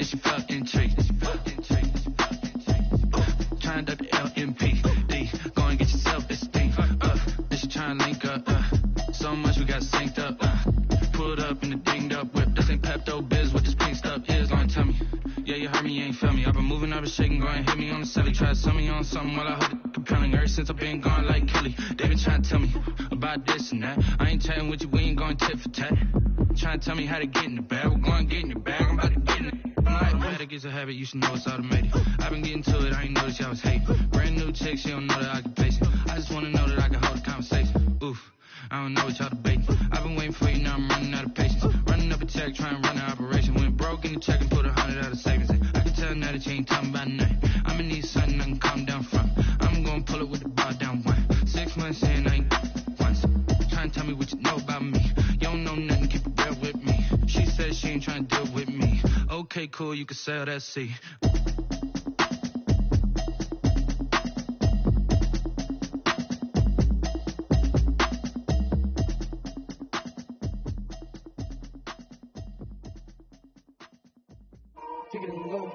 and she felt intrigued. Trying to duck the LMPD. Go and get yourself esteemed. And she trying to link up. So much we got synced up. Pulled up in the dinged up whip. This ain't Pepto Biz with this pink stuff is. Long tell me. Yeah, you heard me, you ain't feel me. I've been moving, I've been shaking, go and hit me on the celly. Try to sell me on something while I hold it compelling. Ever since I've been gone like Kelly, they been trying to tell me about this and that. I ain't chatting with you, we ain't going tit for tat. Trying to tell me how to get in the bag, we're going to get in the bag, I'm about to get in it. I'm like, better get a habit, you should know it's automated. I've been getting to it, I ain't noticed y'all was hating. Brand new chick, she don't know the occupation. I just wanna know that I can hold a conversation. Oof, I don't know what y'all debating. I've been waiting for you, now I'm running out of patience. Running up a check, trying to run an operation. Went broke in the check and put 100 out of savings in. I can tell now that you ain't talking about nothing. I'ma need something I can calm down from. I'm gonna pull it with the bar down one. 6 months in, I ain't once. Trying to tell me what you know about me. You don't know nothing, keep it real with me. She said she ain't trying to deal with me. Okay, cool, you can sell that seat. Kick it and go,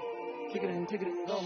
kick it and go.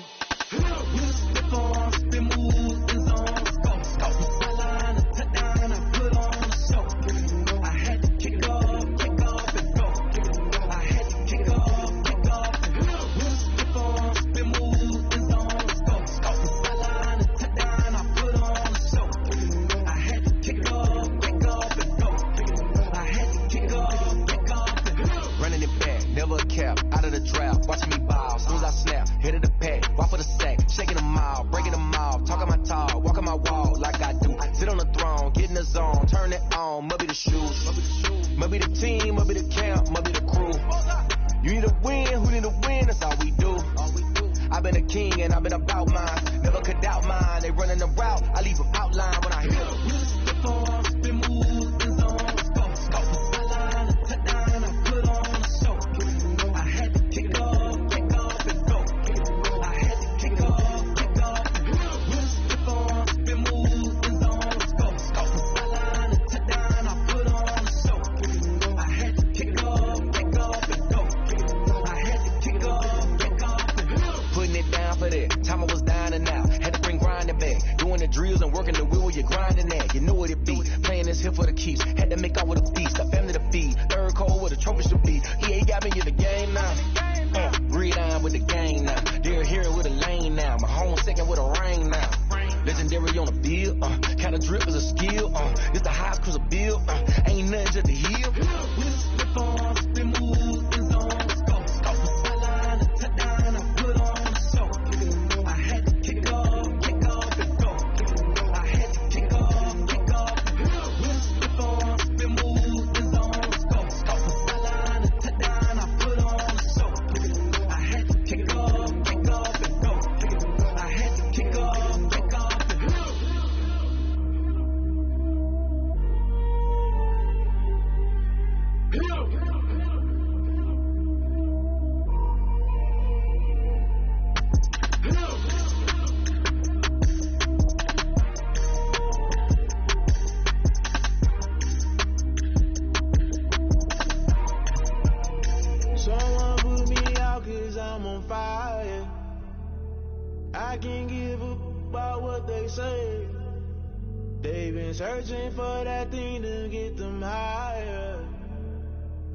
Searching for that thing to get them higher.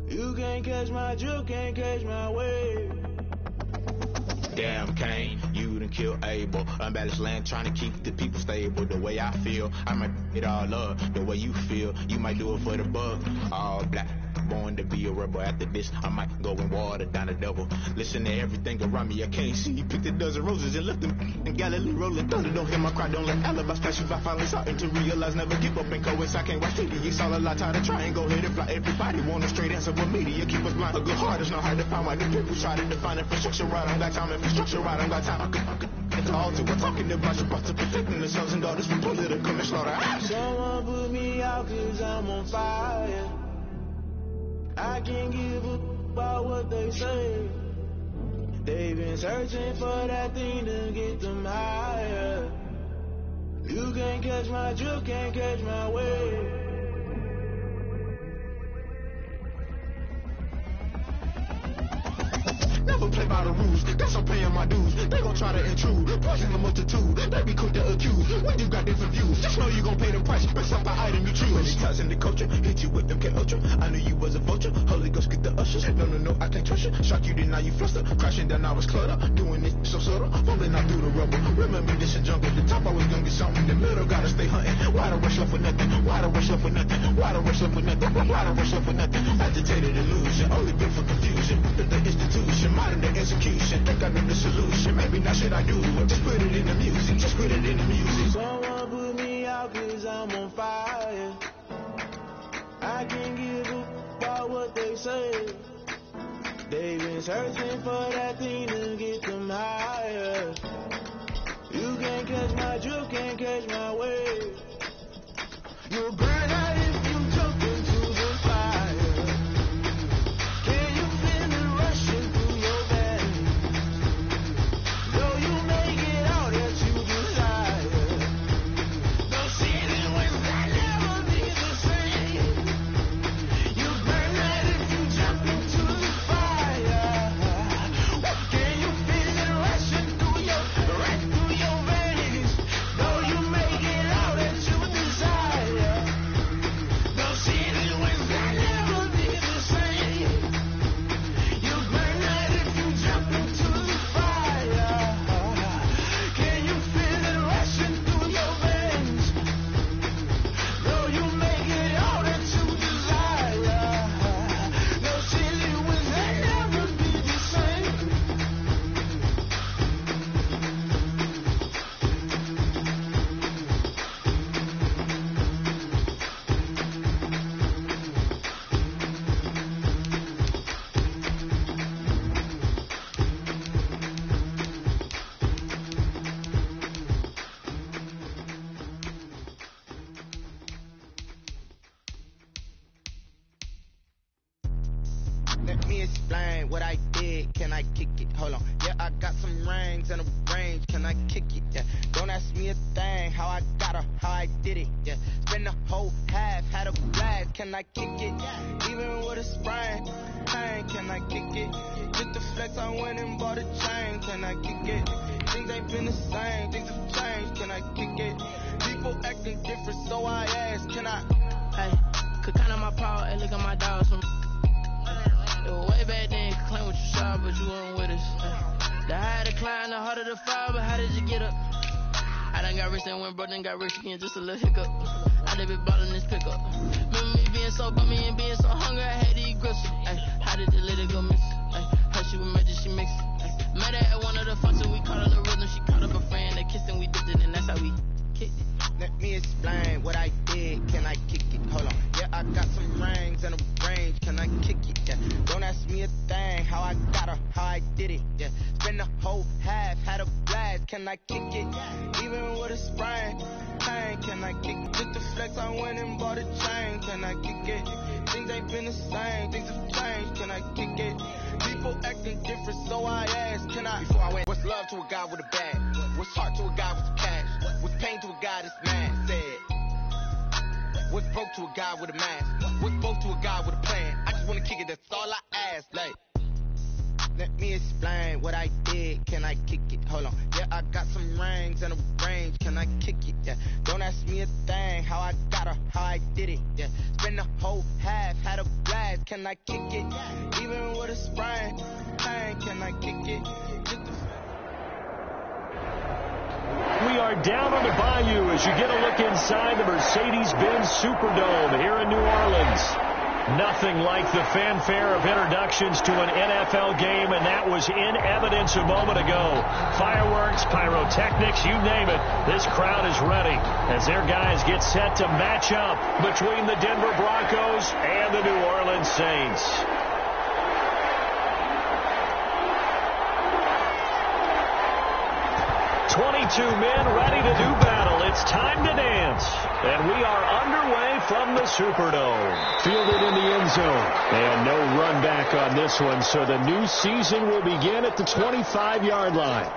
You can't catch my drift, can't catch my wave. Damn Kane, you done killed Abel. Unbalanced land trying to keep the people stable. The way I feel, I might it all up. The way you feel, you might do it for the bug. All black, born to be a rebel. After this, I might go and water down the double. Listen to everything around me, I can't see. Picked a dozen roses and left them in Galilee rolling thunder. Don't hear my cry, don't let alibis flash. If I finally starting to realize, never give up and coast. I can't watch TV, it's all a lot, time to try and go ahead and fly. Everybody want a straight answer, but media keep us blind. A good heart is not hard to find. Why the people try to define infrastructure right? I don't got time, infrastructure right, I don't got time. I could it's all to we're talking about your to protecting the sons and daughters from political and slaughter. Someone put me out cause I'm on fire. I can't give up about what they say. They've been searching for that thing to get them higher. You can't catch my drift, can't catch my wave. Now never play by the rules. Guess I'm paying my dues. They gon' try to intrude, poison the multitude. They be quick to accuse when you got different views. Just know you gon' pay the price based off the item you choose. When it's ties in the culture, hit you with MK Ultra. I knew you was a vulture. Holy Ghost get the ushers. No, I can't trust you. Shock you, then now you fluster. Crashing down, I was clutter. Doing it so subtle, fumbling out through the rubble. Remember this in jungle. The top always gonna get something. The middle gotta stay hunting. Why the rush up for nothing? Why the rush up for nothing? Why the rush up for nothing? Why the rush up for nothing? Agitated illusion, only built for confusion. The institution, modern day execution. Think I know the solution. Maybe not shit I do. Just put it in the music. Just put it in the music. Someone put me out 'cause I'm on fire. I can't give a about what they say. They've been searching for that thing to get them higher. You can't catch my drift, can't catch my wave. You'll burn out if you jump into the fire. Can you feel it rushing through your veins? Though you make it out that you desire. Those seasons when I never be the same. You burn out if you jump into the fire. Can you feel it rushing through your veins? Though you make it out that you desire. Those seasons when I never be the same. You burn out if you jump into the fire. Can you feel it rushing through your veins? Though you make it out that you desire. Those seasons when I never be the same. Let me explain what I did. Can I kick it? Hold on. Yeah, I got some rings and a range. Can I kick it? Yeah. Don't ask me a thing. How I got her, how I did it. Yeah. Spend the whole half, had a blast. Can I kick it? Even with a sprain. Pain, can I kick it? Just the flex, I went and bought a chain. Can I kick it? Things ain't been the same. Things have changed. Can I kick it? People acting different, so I ask. Can I? Hey, could count on my power and look at my dogs from way back then, claim what you saw, but you weren't with us. The higher the climb, the harder the fall, but how did you get up? I done got rich and went broke, then got rich again, just a little hiccup. I done been ballin' this pickup. Remember me being so bummy and being so hungry, I had to eat grips. Ay, how did the lady go miss? Ay, how she was magic, she mixed. Met her at one of the functions, we caught her the rhythm, she caught up a friend, they kissed and we dipped it, and that's how we kicked it. Let me explain what I did. Can I kick it? Hold on. Yeah, I got some rings and a range. Can I kick it? Yeah. Don't ask me a thing. How I got her, how I did it. Yeah. Spend the whole half, had a blast. Can I kick it? Even with a sprain. Pain, can I kick it? Just the flex, I went and bought a chain. Can I kick it? Things ain't been the same. Things have changed. Can I kick it? People acting different, so I asked. Can I? Before I went, what's love to a guy with a bag? What's heart to a guy with cash? What's pain to a guy that's mad? Said. What's broke to a guy with a mask? What's broke to a guy with a plan? I just wanna kick it, that's all I ask. Like, let me explain what I did. Can I kick it? Hold on. Yeah, I got some rings and a range. Can I kick it? Yeah. Don't ask me a thing. How I got her, how I did it. Yeah. Spend the whole half, had a blast. Can I kick it? Even with a sprain. Pain, can I kick it? Just the We are down on the bayou as you get a look inside the Mercedes-Benz Superdome here in New Orleans. Nothing like the fanfare of introductions to an NFL game, and that was in evidence a moment ago. Fireworks, pyrotechnics, you name it. This crowd is ready as their guys get set to match up between the Denver Broncos and the New Orleans Saints. 22 men ready to do battle. It's time to dance. And we are underway from the Superdome. Fielded in the end zone. And no run back on this one, so the new season will begin at the 25-yard line.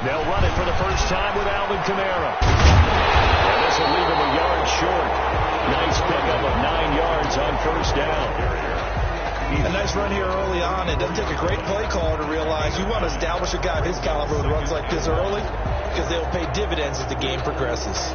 They'll run it for the first time with Alvin Kamara. And this will leave him a yard short. Nice pickup of 9 yards on first down. A nice run here early on. It doesn't take a great play caller to realize you want to establish a guy of his caliber who runs like this early because they'll pay dividends as the game progresses.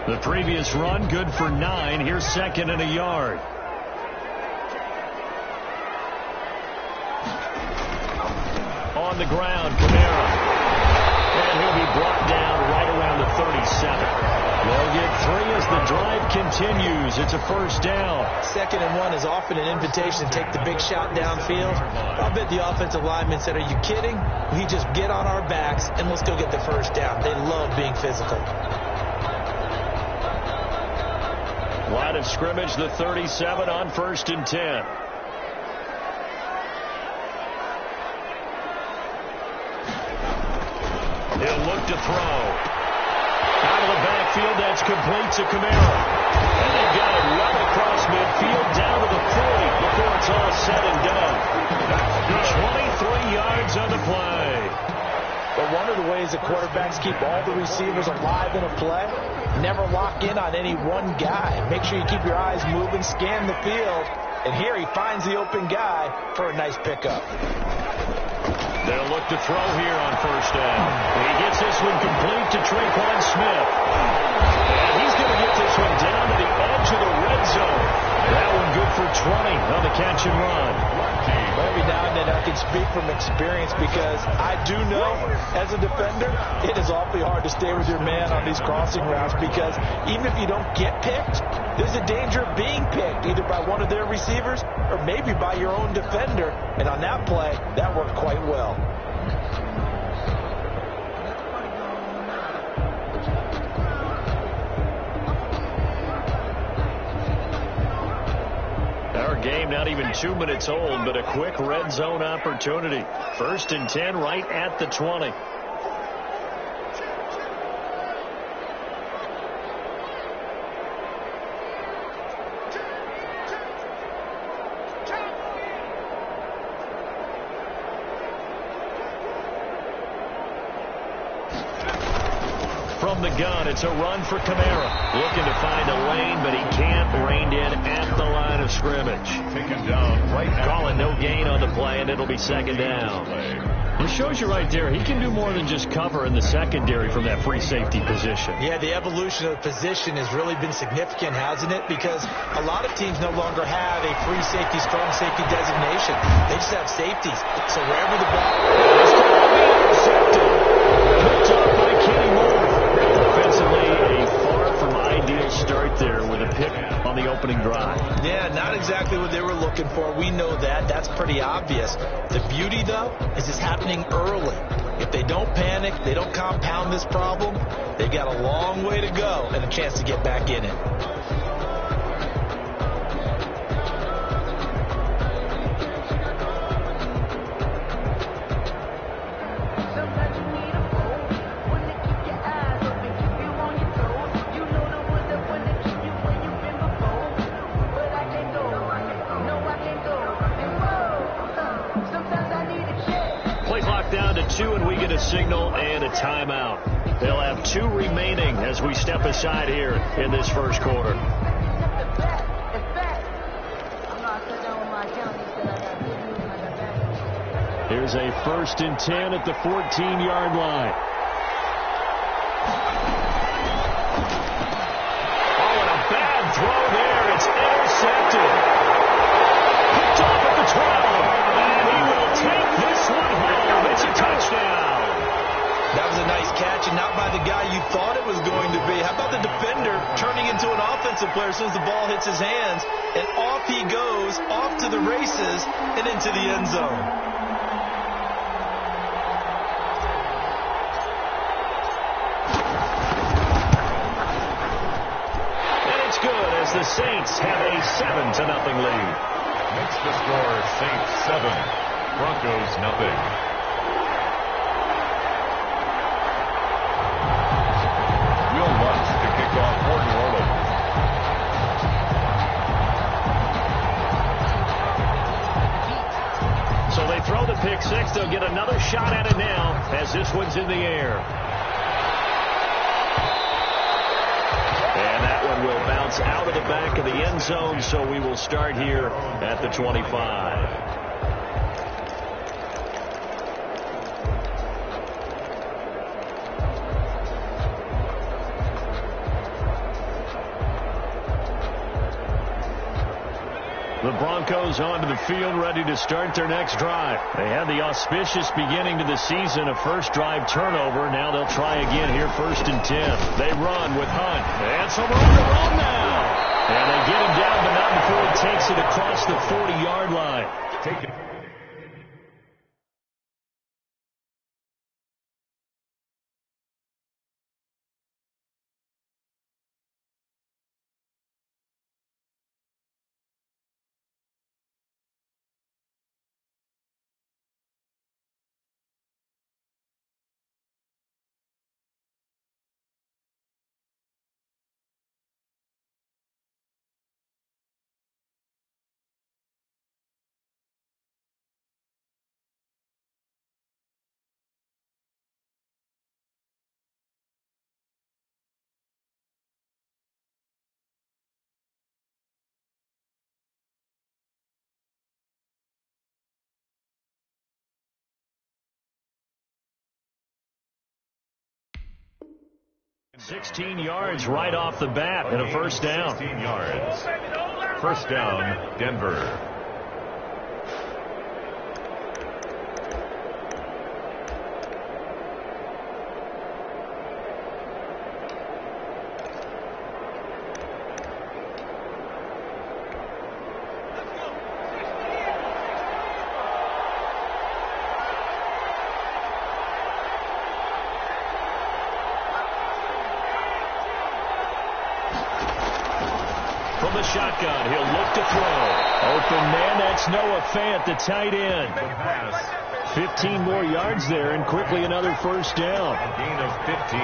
The previous run, good for 9. Here's second and a yard. On the ground, Kamara. And he'll be brought down right around the 37. They'll get 3 as the drive continues. It's a first down. 2nd and 1 is often an invitation to take the big shot downfield. I'll bet the offensive lineman said, are you kidding? We just get on our backs and let's go get the first down. They love being physical. Line of scrimmage, the 37 on 1st and 10. He'll look to throw. Out of the backfield, that's complete to Kamara. And they've got it right across midfield down to the 40 before it's all said and done. 23 yards on the play. But one of the ways the quarterbacks keep all the receivers alive in a play, never lock in on any one guy. Make sure you keep your eyes moving, scan the field, and here he finds the open guy for a nice pickup. They'll look to throw here on first down. He gets this one complete to Tre'Quan Smith. And he's going to get this one down to the edge of the red zone. That one good for 20 on the catch and run. Every now and then I can speak from experience because I do know as a defender it is awfully hard to stay with your man on these crossing routes because even if you don't get picked, there's a danger of being picked either by one of their receivers or maybe by your own defender. And on that play, that worked quite well. Our game not even 2 minutes old, but a quick red zone opportunity. 1st and 10 right at the 20. From the gun, it's a run for Kamara. Looking to find a lane, but he can't. Reined in at the line of scrimmage. Taken down right now. Calling no gain on the play, and it'll be 2nd down. It shows you right there, he can do more than just cover in the secondary from that free safety position. Yeah, the evolution of the position has really been significant, hasn't it? Because a lot of teams no longer have a free safety, strong safety designation. They just have safeties. So wherever the ball is going to be intercepted. Picked up by Kenny Moore. Offensively, a far from ideal start there with a pick on the opening drive. Yeah, not exactly what they were looking for. We know that. That's pretty obvious. The beauty, though, is it's happening early. If they don't panic, they don't compound this problem, they've got a long way to go and a chance to get back in it. And we get a signal and a timeout. They'll have 2 remaining as we step aside here in this first quarter. Here's a 1st and 10 at the 14-yard line. Oh, and a bad throw there. It's intercepted. Picked off at the 12. And he will take this one home. It's a touchdown. That was a nice catch, and not by the guy you thought it was going to be. How about the defender turning into an offensive player as soon as the ball hits his hands, and off he goes, off to the races, and into the end zone. And it's good as the Saints have a 7-0 lead. Makes the score Saints 7, Broncos nothing. they'll get another shot at it now as this one's in the air. And that one will bounce out of the back of the end zone, so we will start here at the 25. The Broncos onto the field, ready to start their next drive. They had the auspicious beginning to the season, a first drive turnover. Now they'll try again here, 1st and 10. They run with Hunt. And some room to run now. And they get him down, but not before he takes it across the 40-yard line. Take it. $16 yards right off the bat and a first down. 16 yards. First down, Denver. From the shotgun, he'll look to throw. Open man, that's Noah Fant, the tight end. 15 more yards there, and quickly another first down. A gain of 15.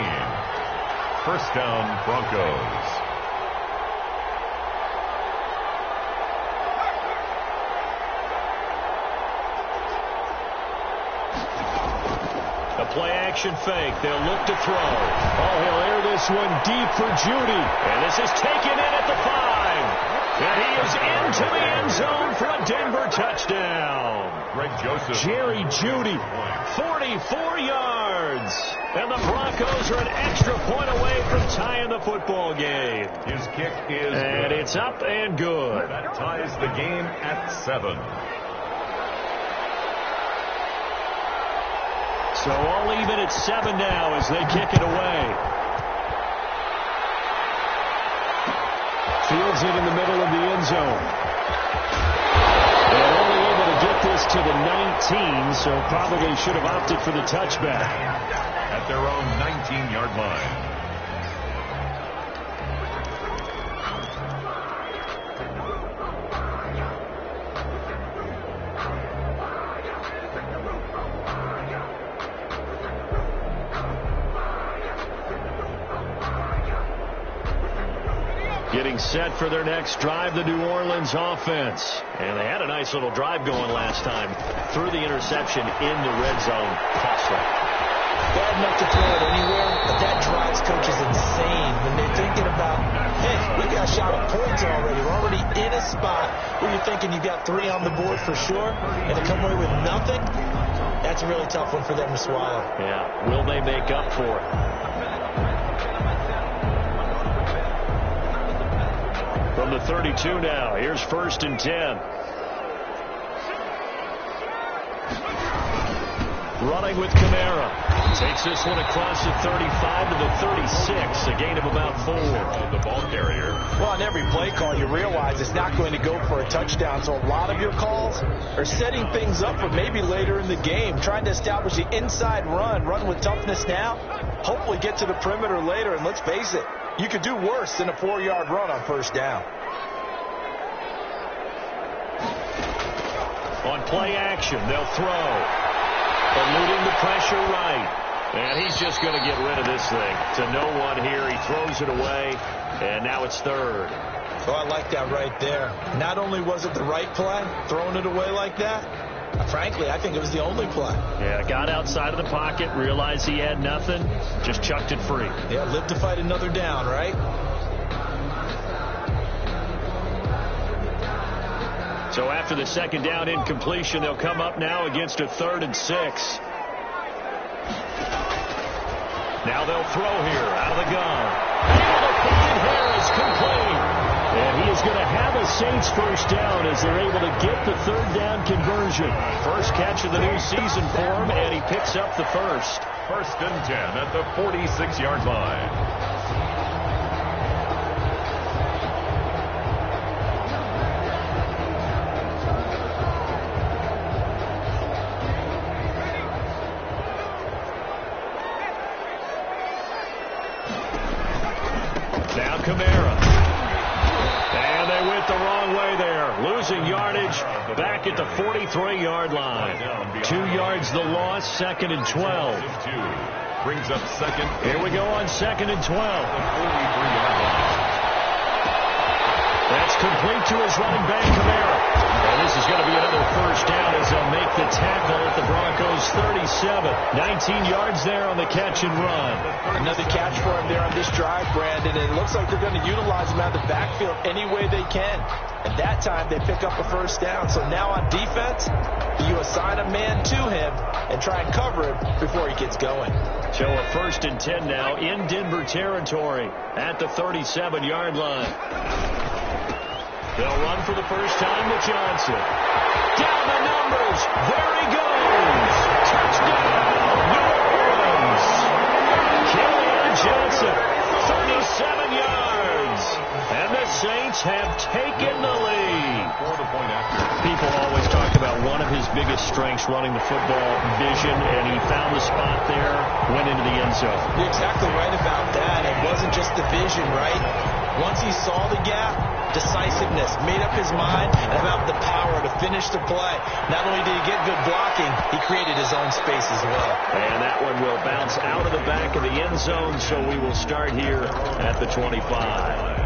First down, Broncos. A play-action fake. They'll look to throw. Oh, he'll air this one deep for Judy. And this is taken in at the 5. And he is into the end zone for a Denver touchdown. Greg Joseph. Jerry Judy, 44 yards. And the Broncos are an extra point away from tying the football game. His kick is and good. It's up and good. That ties the game at 7. So all even at 7 now as they kick it away. Fields it in the middle of the end zone. And only able to get this to the 19, so probably should have opted for the touchback. At their own 19-yard line. Getting set for their next drive, the New Orleans offense. And they had a nice little drive going last time. Threw the interception in the red zone. Costly. Bad enough to throw it anywhere, but that drives coaches insane when they're thinking about, hey, we got a shot at points already. We're already in a spot where you're thinking you got 3 on the board for sure, and to come away with nothing, that's a really tough one for them to swallow. Yeah. Will they make up for it? From the 32 now, here's 1st and 10. Running with Kamara. Takes this one across the 35 to the 36, a gain of about 4. The ball carrier. Well, on every play call, you realize it's not going to go for a touchdown, so a lot of your calls are setting things up for maybe later in the game, trying to establish the inside run with toughness now, hopefully get to the perimeter later, and let's face it, you could do worse than a 4-yard run on first down. On play action, they'll throw. Eluding the pressure right. And he's just going to get rid of this thing. To no one here. He throws it away. And now it's 3rd. Oh, I like that right there. Not only was it the right play, throwing it away like that, Frankly, I think it was the only play. Yeah, got outside of the pocket, realized he had nothing, just chucked it free. Yeah, live to fight another down, right? So after the second down incompletion, they'll come up now against a 3rd and 6. Now they'll throw here out of the gun. Able to find Harris, complete. And he is going to have a Saints first down as they're able to get the 3rd down conversion. First catch of the new season for him, and he picks up the first. 1st and 10 at the 46-yard line. Now Kamara. And they went the wrong way there. Losing yardage back at the 43-yard line. 2 yards the loss, 2nd and 12. Brings up 2nd. Here we go on 2nd and 12. That's complete to his running back, Kamara. And this is going to be another first down as they'll make the tackle at the Broncos' 37. 19 yards there on the catch and run. Another catch for him there on this drive, Brandon, and it looks like they're going to utilize him out of the backfield any way they can. And that time they pick up a first down. So now on defense, you assign a man to him and try and cover him before he gets going. So a 1st and 10 now in Denver territory at the 37-yard line. They'll run for the first time with Johnson. Down the numbers. There he goes. Touchdown, New Orleans. Kerryon Johnson, 37 yards. And the Saints have taken the lead. People always talk about one of his biggest strengths running the football, vision, and he found the spot there, went into the end zone. You're exactly right about that. It wasn't just the vision, right? Once he saw the gap, decisiveness, made up his mind, and about the power to finish the play. Not only did he get good blocking, he created his own space as well. And that one will bounce out of the back of the end zone, so we will start here at the 25.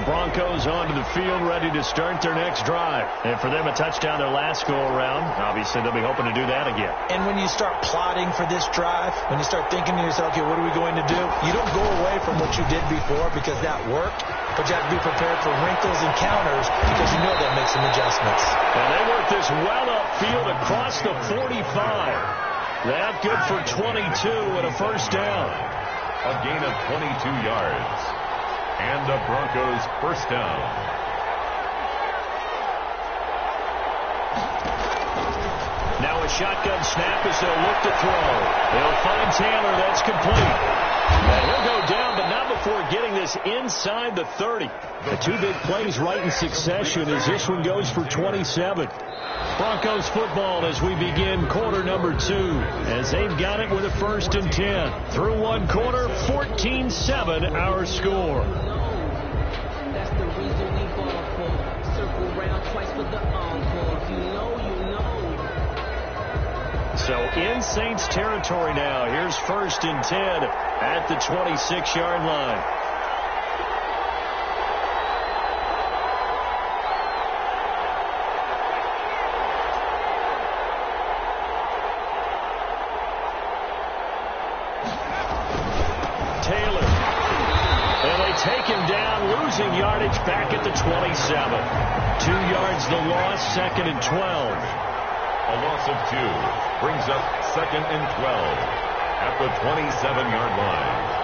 Broncos onto the field, ready to start their next drive. And for them, a touchdown their last go-around. Obviously, they'll be hoping to do that again. And when you start plotting for this drive, when you start thinking to yourself, okay, what are we going to do? You don't go away from what you did before because that worked, but you have to be prepared for wrinkles and counters because you know that makes some adjustments. And they work this well upfield across the 45. That good for 22 and a first down. A gain of 22 yards. And the Broncos first down. Now a shotgun snap as they'll look to throw. They'll find Taylor. That's complete. And he'll go down, but not before getting this inside the 30. The 2 big plays right in succession as this one goes for 27. Broncos football as we begin quarter number 2, as they've got it with a 1st and 10. Through one quarter, 14-7 our score. That's the reason we ball for. Circle round twice for the encore. If you know, you know. So in Saints territory now. Here's 1st and 10 at the 26-yard line. Taylor. And they take him down, losing yardage back at the 27. 2 yards the loss, 2nd and 12. A loss of 2 brings up 2nd and 12 at the 27-yard line.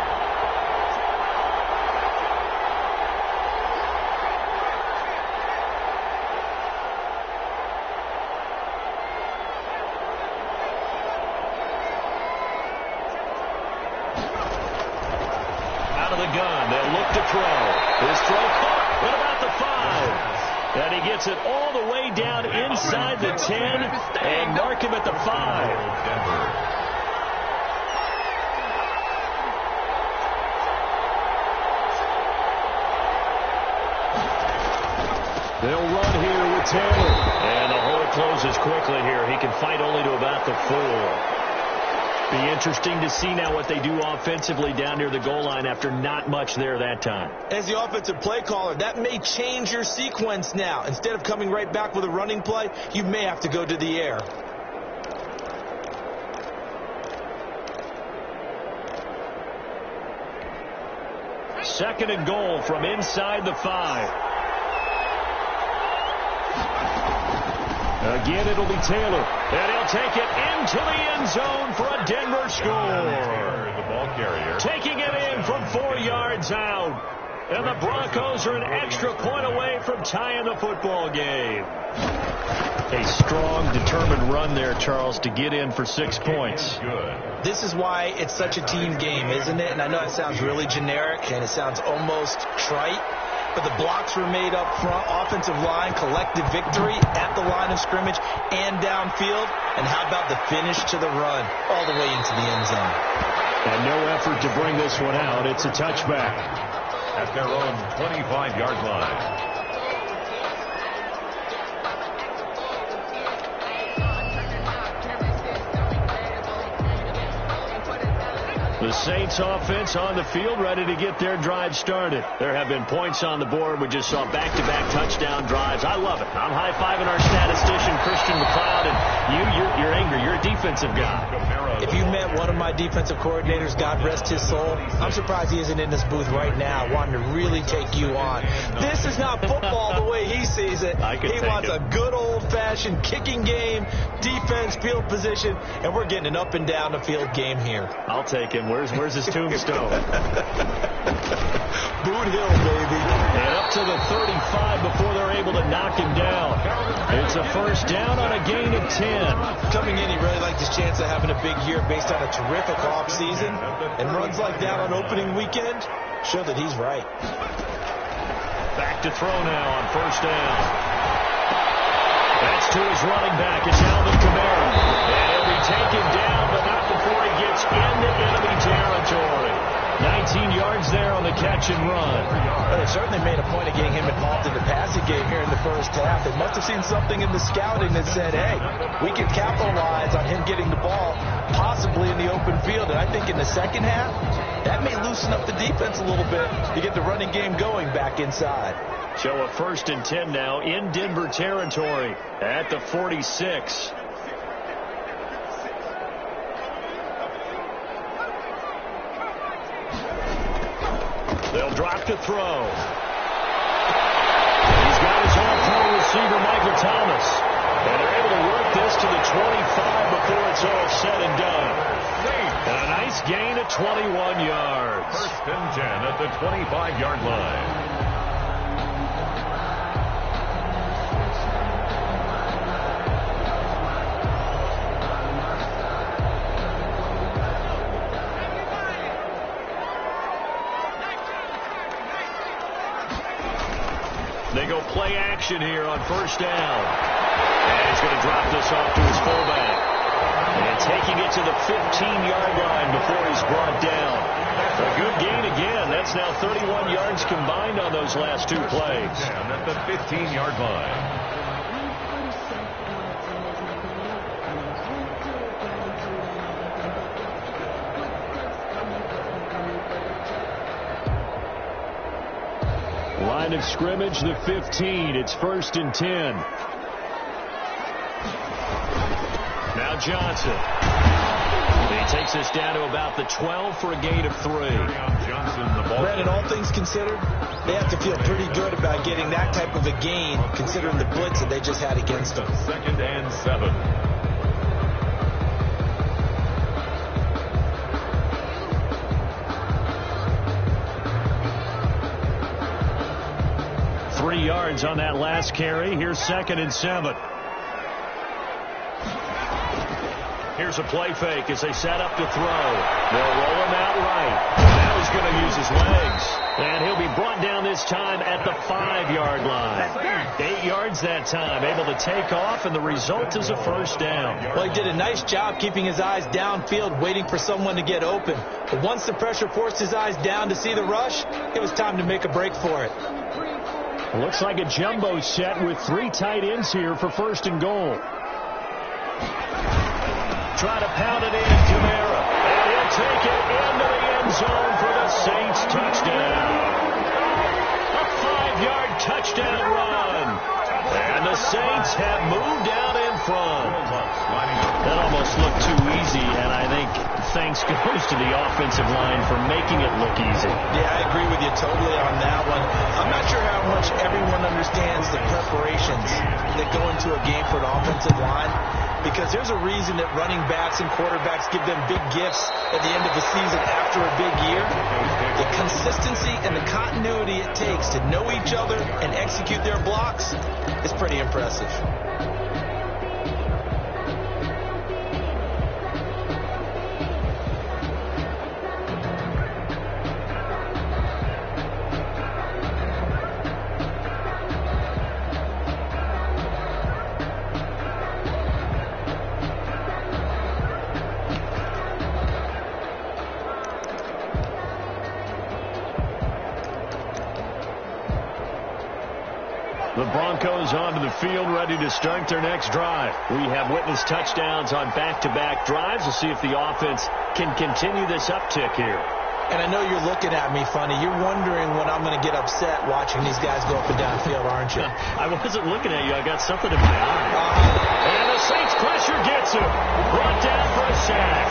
Out of the gun, they'll look to throw. His throw caught. What about the 5? And he gets it all the way down inside the 10 and mark him at the 5. They'll run here with Taylor. And the gap closes quickly here. He can fight only to about the 4. Be interesting to see now what they do offensively down near the goal line after not much there that time. As the offensive play caller, that may change your sequence now. Instead of coming right back with a running play, you may have to go to the air. Second and goal from inside the 5. Again, it'll be Taylor, and he'll take it into the end zone for a Denver score. The ball carrier. Taking it in from 4 yards out. And the Broncos are an extra point away from tying the football game. A strong, determined run there, Charles, to get in for 6 points. Good. This is why it's such a team game, isn't it? And I know it sounds really generic, and it sounds almost trite. But the blocks were made up front, offensive line, collective victory at the line of scrimmage and downfield. And how about the finish to the run all the way into the end zone? And no effort to bring this one out. It's a touchback. At their own 25-yard line. The Saints offense on the field, ready to get their drive started. There have been points on the board. We just saw back-to-back touchdown drives. I love it. I'm high-fiving our statistician, Christian McLeod, and you're angry. You're a defensive guy. If you met one of my defensive coordinators, God rest his soul, I'm surprised he isn't in this booth right now wanting to really take you on. This is not football the way he sees it. He wants a good old-fashioned kicking game, defense, field position, and we're getting an up-and-down-the-field game here. I'll take him. Where's his tombstone? Boot Hill, baby. And up to the 35 before they're able to knock him down. It's a first down on a gain of 10. Coming in, he really liked his chance of having a big year based on a terrific offseason. And runs like that on opening weekend show that he's right. Back to throw now on first down. That's to his running back. It's Alvin Kamara. And he'll be taken down, but not before he gets into enemy territory. 19 yards there on the catch and run. Well, they certainly made a point of getting him involved in the passing game here in the first half. They must have seen something in the scouting that said, hey, we can capitalize on him getting the ball, possibly in the open field. And I think in the second half, that may loosen up the defense a little bit to get the running game going back inside. So a first and 10 now in Denver territory at the 46. They'll drop to throw. He's got his all-pro receiver, Michael Thomas. And they're able to work this to the 25 before it's all said and done. And a nice gain of 21 yards. First and 10 at the 25-yard line. They go play action here on first down. And he's going to drop this off to his fullback. And taking it to the 15-yard line before he's brought down. A good gain again. That's now 31 yards combined on those last 2 plays. And at the 15-yard line. Line of scrimmage, the 15. It's first and 10. Now Johnson. He takes us down to about the 12 for a gain of 3. Brandon, all things considered, they have to feel pretty good about getting that type of a gain, considering the blitz that they just had against them. Second and 7. Yards on that last carry. Here's second and 7. Here's a play fake as they set up to throw. They'll roll him out right. Now he's going to use his legs. And he'll be brought down this time at the 5-yard line. 8 yards that time. Able to take off, and the result is a first down. Well, he did a nice job keeping his eyes downfield, waiting for someone to get open. But once the pressure forced his eyes down to see the rush, it was time to make a break for it. Looks like a jumbo set with 3 tight ends here for 1st and goal. Try to pound it in, Kamara. And he'll take it into the end zone for the Saints touchdown. A 5-yard touchdown run. And the Saints have moved out in front. That almost looked too easy, and I think thanks goes to the offensive line for making it look easy. Yeah, I agree with you totally on that one. I'm not sure how much everyone understands the preparations that go into a game for an offensive line, because there's a reason that running backs and quarterbacks give them big gifts at the end of the season after a big year. The consistency and the continuity it takes to know each other and execute their blocks is pretty impressive. The Broncos onto the field, ready to start their next drive. We have witnessed touchdowns on back-to-back drives. We'll see if the offense can continue this uptick here. And I know you're looking at me funny. You're wondering when I'm going to get upset watching these guys go up and down field, aren't you? I wasn't looking at you. I got something in my eye. And the Saints pressure gets him. Brought down for a sack.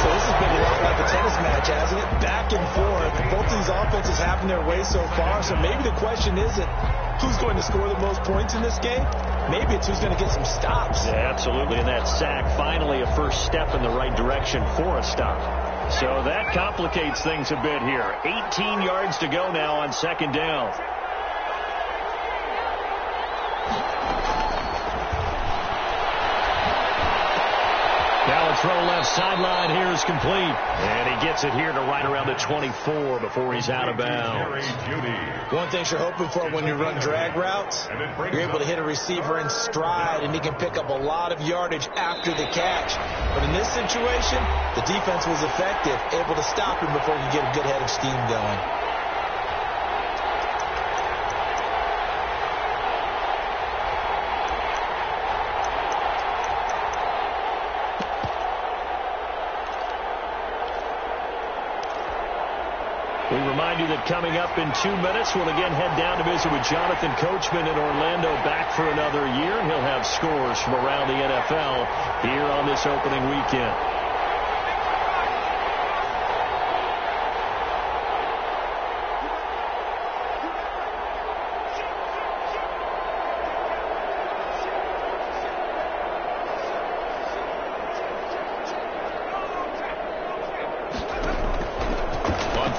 So this has been a lot like a tennis match, hasn't it? Back and forth. Both these offenses having their way so far. So maybe the question isn't who's going to score the most points in this game. Maybe it's who's going to get some stops. Yeah, absolutely. And that sack, finally a first step in the right direction for a stop. So that complicates things a bit here. 18 yards to go now on 2nd down. Now a throw left sideline here is complete. And he gets it here to right around the 24 before he's out of bounds. One thing you're hoping for when you run drag routes, you're able to hit a receiver in stride, and he can pick up a lot of yardage after the catch. But in this situation, the defense was effective, able to stop him before he could get a good head of steam going. We remind you that coming up in 2 minutes, we'll again head down to visit with Jonathan Coachman in Orlando, back for another year. He'll have scores from around the NFL here on this opening weekend.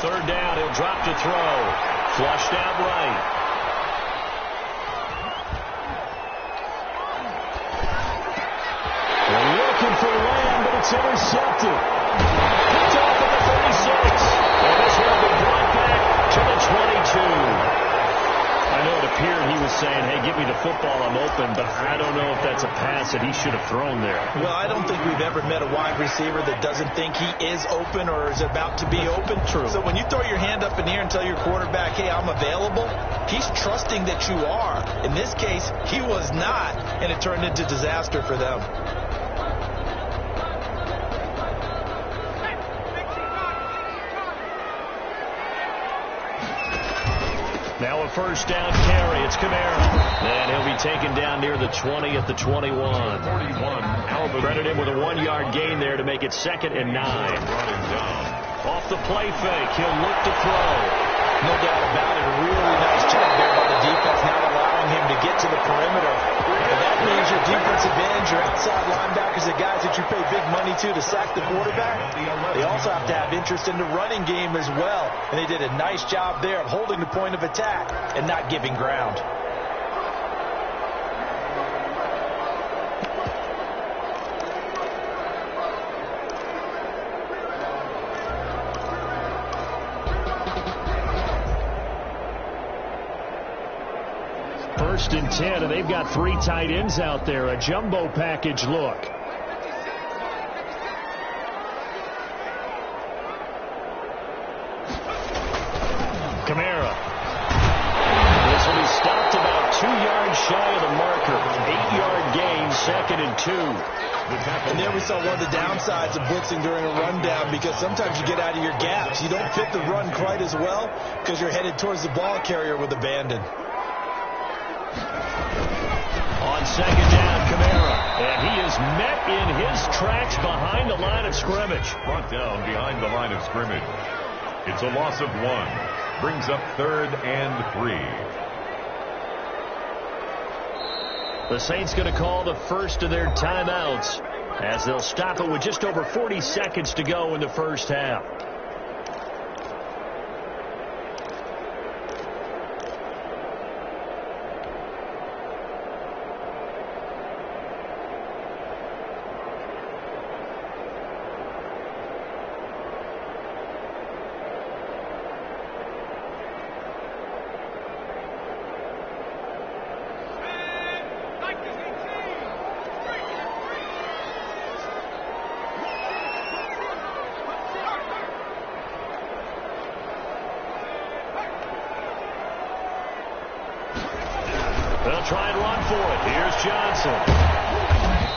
Third down, he'll drop to throw. Flushed out right. They're looking for Lamb, but it's intercepted. Picked off at the 36. And this will be brought back to the 22. I know it appeared he was saying, hey, give me the football, I'm open, but I don't know if that's a pass that he should have thrown there. Well, I don't think we've ever met a wide receiver that doesn't think he is open or is about to be open. True. So when you throw your hand up in the air and tell your quarterback, hey, I'm available, he's trusting that you are. In this case, he was not, and it turned into disaster for them. Now a first down carry. It's Kamara. And he'll be taken down near the 20 at the 21. Credit him with a 1-yard gain there to make it 2nd and 9. Off the play fake. He'll look to throw. No doubt about it. A really nice job there by the defense, not allowing him to get to the perimeter. And that means your defensive ends, your outside linebackers, the guys that you pay big money to sack the quarterback, they also have to have interest in the running game as well. And they did a nice job there of holding the point of attack and not giving ground. First and 10, and they've got 3 tight ends out there. A jumbo package look. Kamara. This will be stopped shy of the marker. 8-yard gain, 2nd and 2. And there we saw one of the downsides of blitzing during a rundown, because sometimes you get out of your gaps. You don't fit the run quite as well because you're headed towards the ball carrier with abandon. On 2nd down, Kamara. And he is met in his tracks behind the line of scrimmage. Brought down behind the line of scrimmage. It's a loss of 1. Brings up 3rd and 3. The Saints going to call the first of their timeouts as they'll stop it with just over 40 seconds to go in the first half. They'll try and run for it. Here's Johnson.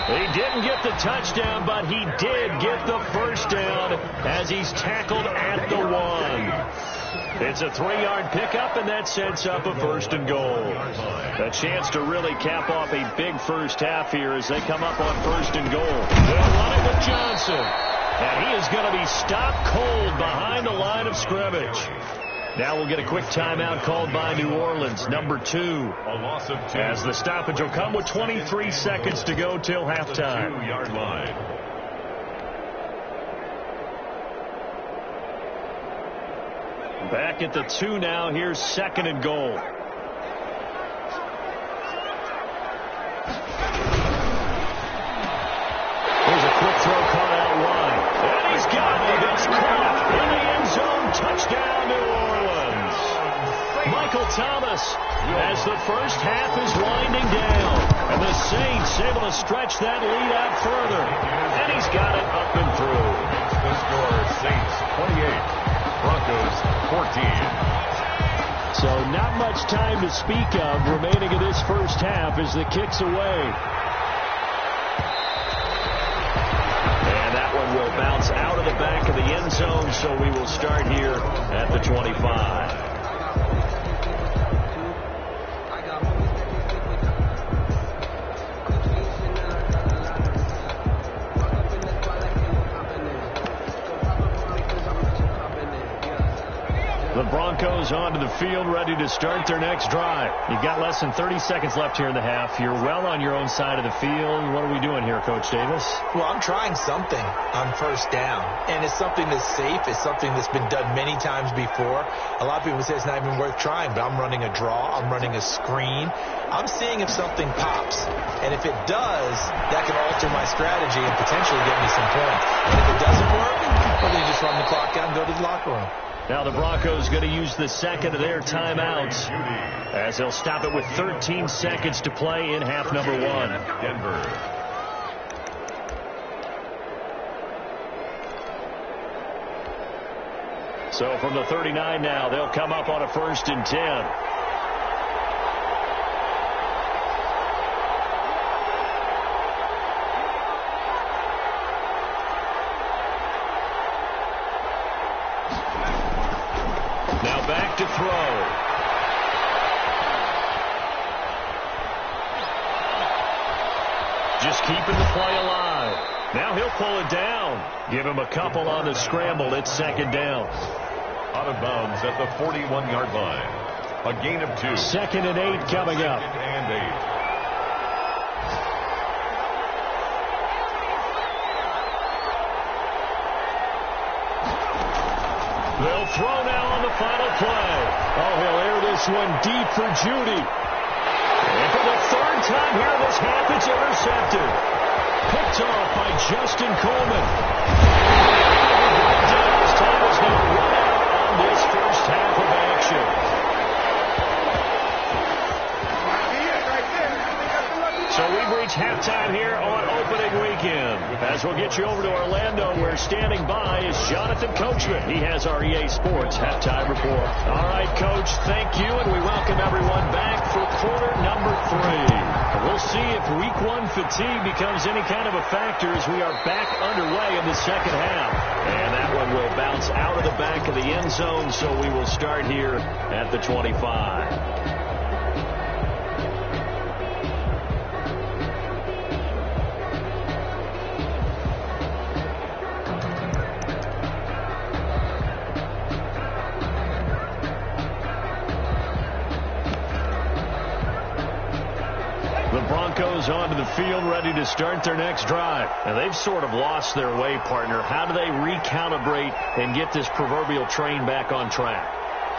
He didn't get the touchdown, but he did get the first down as he's tackled at the 1. It's a 3-yard pickup, and that sets up a 1st and goal. A chance to really cap off a big first half here as they come up on 1st and goal. They'll run it with Johnson. And he is going to be stopped cold behind the line of scrimmage. Now we'll get a quick timeout called by New Orleans, number 2. A loss of 2. As the stoppage will come with 23 seconds to go till halftime. 2-yard line. Back at the 2 now. Here's 2nd and goal. Here's a quick throw caught out wide. And he's got it. It's caught in the end zone. Touchdown, New Orleans. Michael Thomas as the first half is winding down. And the Saints able to stretch that lead out further. And he's got it up and through. The score, Saints 28. Broncos 14. So not much time to speak of remaining in this first half as the kick's away. And that one will bounce out of the back of the end zone, so we will start here at the 25. The Broncos onto the field, ready to start their next drive. You've got less than 30 seconds left here in the half. You're well on your own side of the field. What are we doing here, Coach Davis? Well, I'm trying something on 1st down, and it's something that's safe. It's something that's been done many times before. A lot of people say it's not even worth trying, but I'm running a draw. I'm running a screen. I'm seeing if something pops, and if it does, that can alter my strategy and potentially get me some points. And if it doesn't work, well, then you just run the clock out and go to the locker room. Now the Broncos going to use the second of their timeouts as they'll stop it with 13 seconds to play in half number 1. Denver. So from the 39 now, they'll come up on a 1st and 10. Now back to throw. Just keeping the play alive. Now he'll pull it down. Give him a couple on the scramble. It's 2nd down. Out of bounds at the 41-yard line. A gain of 2. 2nd and 8 coming up. 2nd and 8. They'll throw now on the final play. Oh, he'll air this one deep for Judy. And for the 3rd time here this half, it's intercepted. Picked off by Justin Coleman. This time is going to run out on this first half of action. So we've reached halftime here on opening weekend. As we'll get you over to Orlando, where standing by is Jonathan Coachman. He has our EA Sports halftime report. All right, Coach, thank you, and we welcome everyone back for quarter number 3. We'll see if week 1 fatigue becomes any kind of a factor as we are back underway in the second half. And that one will bounce out of the back of the end zone, so we will start here at the 25. Broncos onto the field, ready to start their next drive. Now, they've sort of lost their way, partner. How do they recalibrate and get this proverbial train back on track?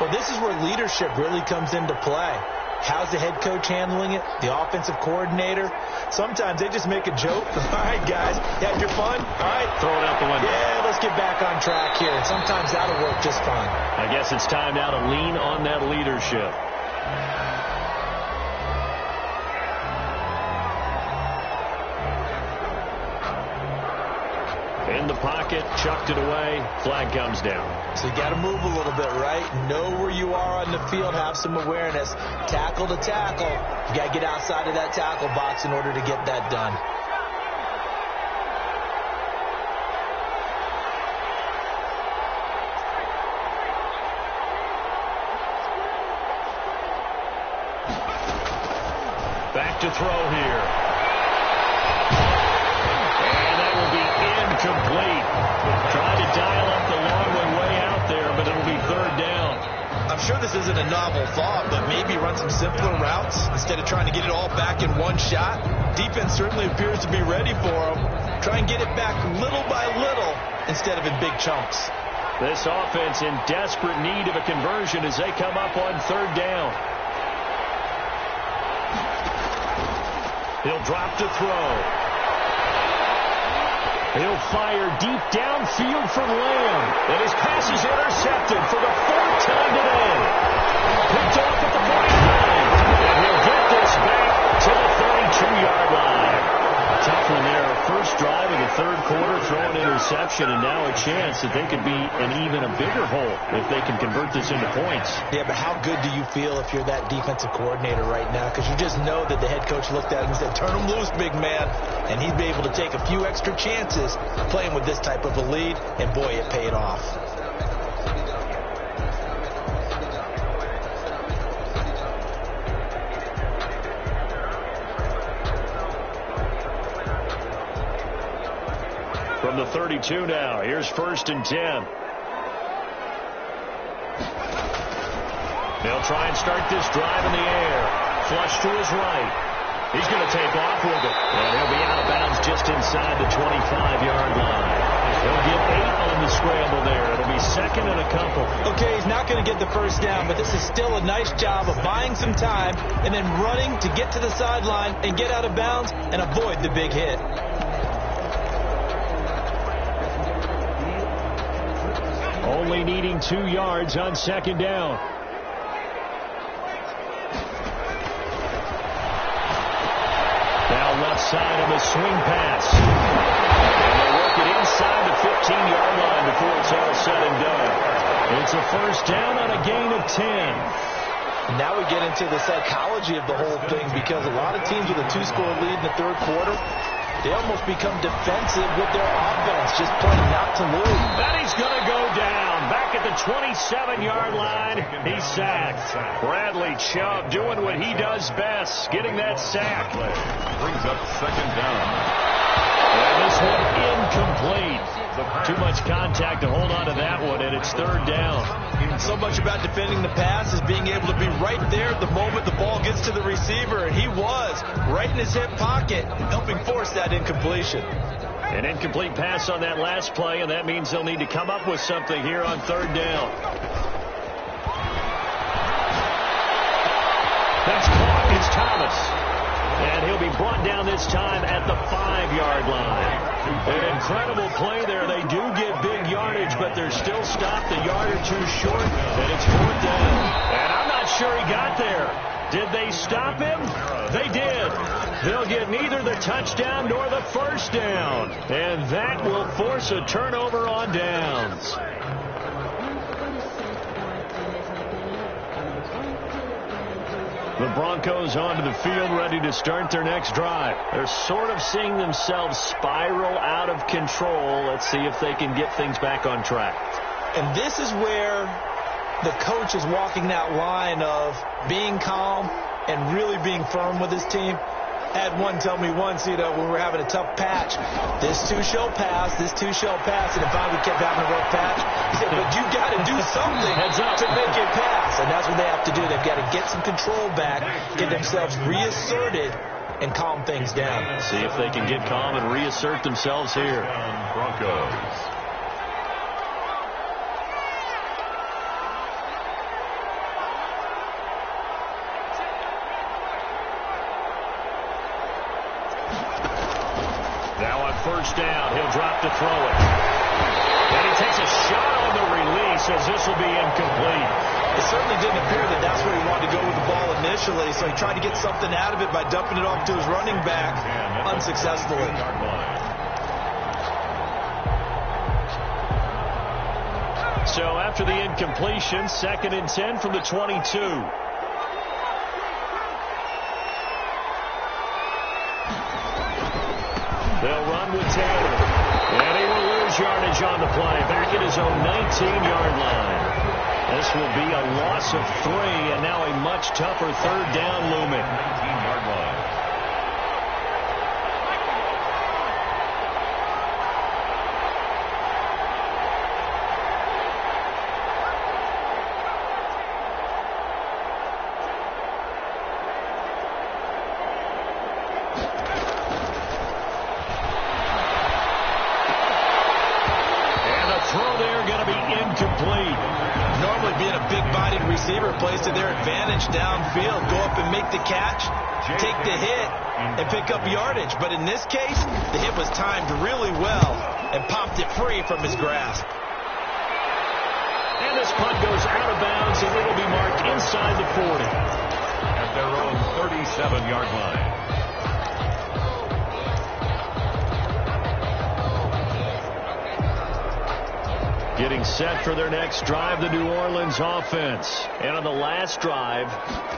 Well, this is where leadership really comes into play. How's the head coach handling it? The offensive coordinator? Sometimes they just make a joke. All right, guys, you had your fun? All right. Throw it out the window. Yeah, let's get back on track here. Sometimes that'll work just fine. I guess it's time now to lean on that leadership. In the pocket, chucked it away, flag comes down. So you got to move a little bit, right? Know where you are on the field, have some awareness. Tackle to tackle. You got to get outside of that tackle box in order to get that done. Back to throw here. Complete. Trying to dial up the long one way out there, but it'll be third down. I'm sure this isn't a novel thought, but maybe run some simpler routes instead of trying to get it all back in one shot. Defense certainly appears to be ready for them. Try and get it back little by little instead of in big chunks. This offense in desperate need of a conversion as they come up on third down. He'll drop to throw. He'll fire deep downfield from Lamb. And his pass is intercepted for the 4th time today. Picked off at the 49. And he'll get this back to the 32-yard line. Tough one there. First drive of the third quarter, throwing interception, and now a chance that they could be in even a bigger hole if they can convert this into points. Yeah, but how good do you feel if you're that defensive coordinator right now? Because you just know that the head coach looked at him and said, turn him loose, big man. And he'd be able to take a few extra chances playing with this type of a lead, and boy, it paid off. From the 32 now, here's 1st and 10. They'll try and start this drive in the air. Flush to his right. He's going to take off with it. And he'll be out of bounds just inside the 25-yard line. He'll get 8 on the scramble there. It'll be 2nd and a couple. Okay, he's not going to get the first down, but this is still a nice job of buying some time and then running to get to the sideline and get out of bounds and avoid the big hit. Only needing 2 yards on 2nd down. Now left side of a swing pass. And they work it inside the 15-yard line before it's all said and done. It's a first down on a gain of 10. Now we get into the psychology of the whole thing, because a lot of teams with a 2-score lead in the third quarter, they almost become defensive with their offense, just playing not to lose. And he's going to go down. Back at the 27-yard line, he's sacked. Bradley Chubb doing what he does best, getting that sack. Brings up 2nd down. And this one incomplete. Too much contact to hold on to that one, and it's 3rd down. So much about defending the pass is being able to be right there at the moment the ball gets to the receiver, and he was right in his hip pocket, helping force that incompletion. An incomplete pass on that last play, and that means they'll need to come up with something here on 3rd down. That's caught. It's Thomas. And he'll be brought down this time at the 5-yard line. An incredible play there. They do get big yardage, but they're still stopped a yard or two short, and it's 4th down. And I'm not sure he got there. Did they stop him? They did. They'll get neither the touchdown nor the first down. And that will force a turnover on downs. The Broncos onto the field, ready to start their next drive. They're sort of seeing themselves spiral out of control. Let's see if they can get things back on track. And this is where the coach is walking that line of being calm and really being firm with his team. I had one tell me once, when we were having a tough patch, this too shall pass, this too shall pass, and if I kept having a rough patch, he said, but you got to do something to make it pass, and that's what they have to do. They've got to get some control back, get themselves reasserted, and calm things down. See if they can get calm and reassert themselves here. Broncos. First down, he'll drop to throw it. And he takes a shot on the release as this will be incomplete. It certainly didn't appear that that's where he wanted to go with the ball initially, so he tried to get something out of it by dumping it off to his running back unsuccessfully. So after the incompletion, 2nd and 10 from the 22. They'll run with Taylor. And he will lose yardage on the play. Back at his own 19-yard line. This will be a loss of 3, and now a much tougher 3rd down looming. 19-yard line. Plays to their advantage downfield. Go up and make the catch, take the hit, and pick up yardage. But in this case, the hit was timed really well and popped it free from his grasp. And this punt goes out of bounds, and it'll be marked inside the 40. At their own 37-yard line. Getting set for their next drive, the New Orleans offense. And on the last drive,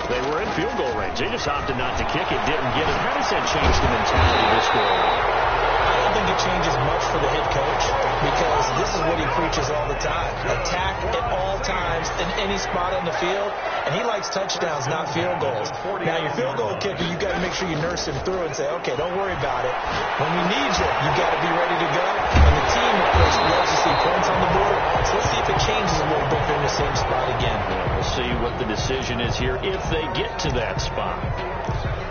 they were in field goal range. They just opted not to kick it, didn't get it. How does that change the mentality of this score? I don't think it changes much for the head coach because this is what he preaches all the time. Attack at all times in any spot on the field. And he likes touchdowns, not field goals. Now, your field goal kicker, you got to make sure you nurse him through and say, okay, don't worry about it. When we need you, you got to be ready to go. And the team, of course, loves to see points on the board. So let's see if it changes a little bit in the same spot again. Yeah, we'll see what the decision is here if they get to that spot.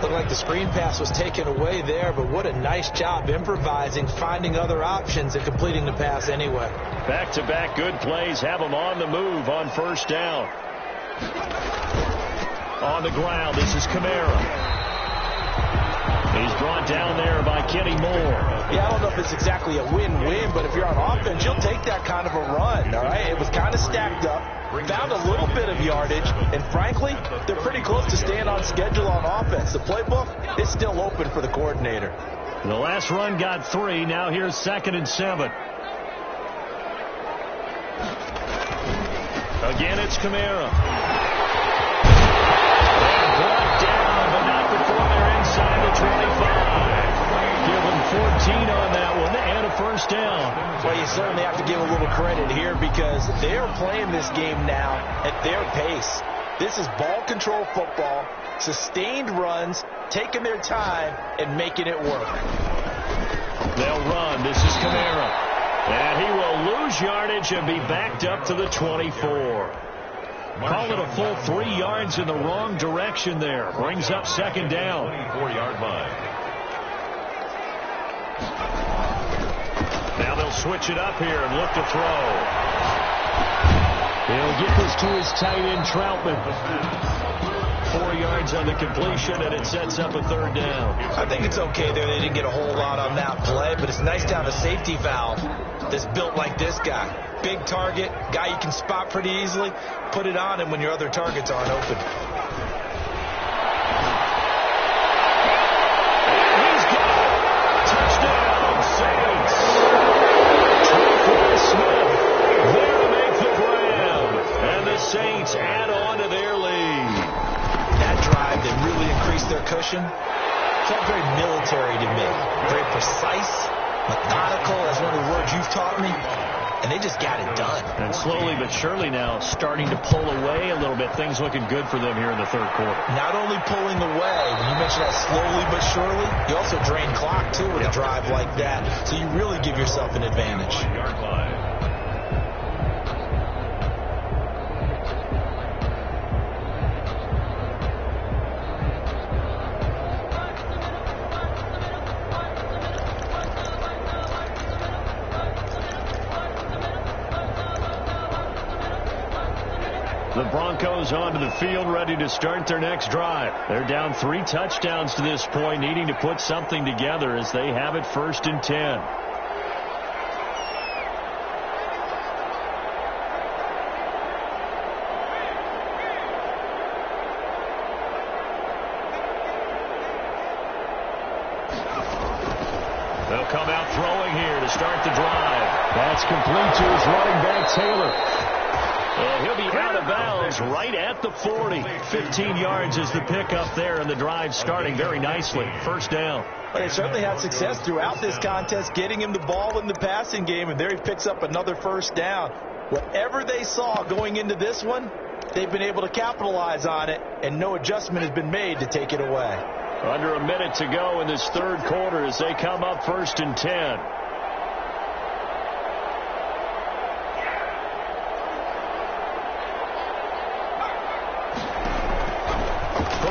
Looked like the screen pass was taken away there, but what a nice job improvising, finding other options, and completing the pass anyway. Back-to-back good plays have them on the move on first down. On the ground, this is Kamara. He's brought down there by Kenny Moore. Yeah, I don't know if it's exactly a win-win, but if you're on offense, you'll take that kind of a run, all right? It was kind of stacked up, found a little bit of yardage, and frankly, they're pretty close to staying on schedule on offense. The playbook is still open for the coordinator. The last run got 3. Now here's 2nd and 7. Again, it's Kamara. Brought down, but not before they're inside the 25. Give them 14 on that one and a first down. Well, you certainly have to give a little credit here because they're playing this game now at their pace. This is ball control football, sustained runs, taking their time and making it work. They'll run. This is Kamara. And he will lose yardage and be backed up to the 24. Call it a full 3 yards in the wrong direction there. Brings up 2nd down. 24-yard line. Now they'll switch it up here and look to throw. He'll get this to his tight end, Troutman. 4 yards on the completion, and it sets up a 3rd down. I think it's okay there. They didn't get a whole lot on that play, but it's nice to have a safety valve that's built like this guy. Big target, guy you can spot pretty easily. Put it on him when your other targets aren't open. Saints add on to their lead. That drive, they really increased their cushion. Felt very military to me. Very precise, methodical, that's one of the words you've taught me. And they just got it done. And slowly but surely now starting to pull away a little bit. Things looking good for them here in the third quarter. Not only pulling away, when you mention that slowly but surely, you also drain clock, too, with a drive like that. So you really give yourself an advantage. The Broncos onto the field, ready to start their next drive. They're down 3 touchdowns to this point, needing to put something together as they have it 1st and 10. They'll come out throwing here to start the drive. That's complete to his running back, Taylor. And he'll be out of bounds right at the 40. 15 yards is the pickup there, and the drive starting very nicely. 1st down. Well, they certainly had success throughout this contest, getting him the ball in the passing game, and there he picks up another 1st down. Whatever they saw going into this one, they've been able to capitalize on it, and no adjustment has been made to take it away. Under a minute to go in this third quarter as they come up 1st and 10.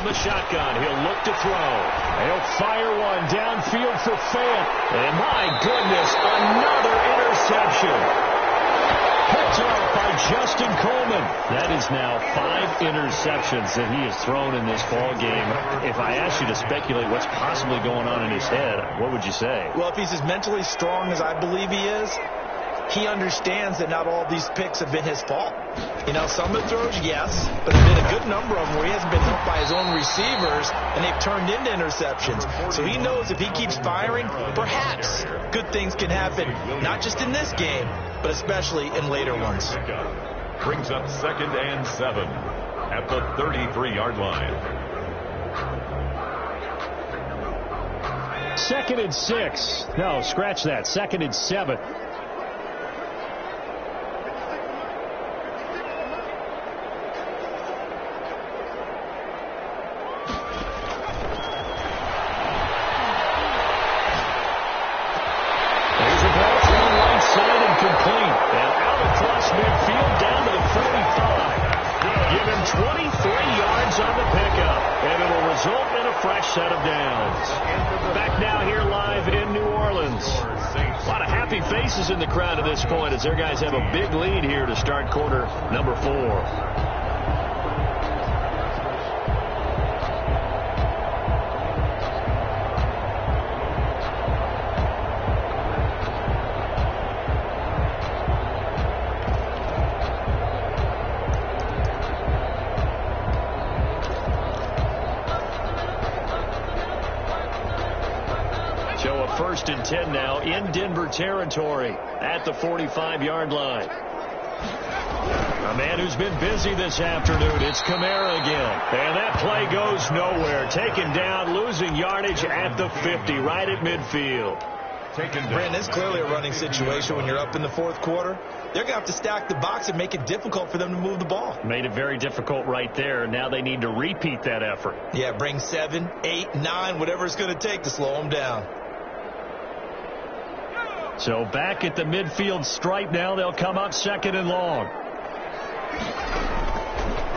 The shotgun, he'll look to throw. He'll fire one downfield for Fant. And my goodness, another interception. Picked off by Justin Coleman. That is now 5 interceptions that he has thrown in this ball game. If I asked you to speculate what's possibly going on in his head, what would you say? Well, if he's as mentally strong as I believe he is, he understands that not all these picks have been his fault. You know, some of the throws, yes, but there have been a good number of them where he hasn't been helped by his own receivers, and they've turned into interceptions. So he knows if he keeps firing, perhaps good things can happen, not just in this game, but especially in later ones. Brings up 2nd and 7 at the 33-yard line. 2nd and 6. No, scratch that. 2nd and 7. Set of downs. Back now here live in New Orleans. A lot of happy faces in the crowd at this point as their guys have a big lead here to start quarter number 4. So a 1st and 10 now in Denver territory at the 45-yard line. A man who's been busy this afternoon, it's Kamara again. And that play goes nowhere. Taken down, losing yardage at the 50, right at midfield. Brandon, it's clearly a running situation when you're up in the 4th quarter. They're going to have to stack the box and make it difficult for them to move the ball. Made it very difficult right there. Now they need to repeat that effort. Yeah, bring 7, 8, 9, whatever it's going to take to slow them down. So back at the midfield stripe now, they'll come up 2nd and long.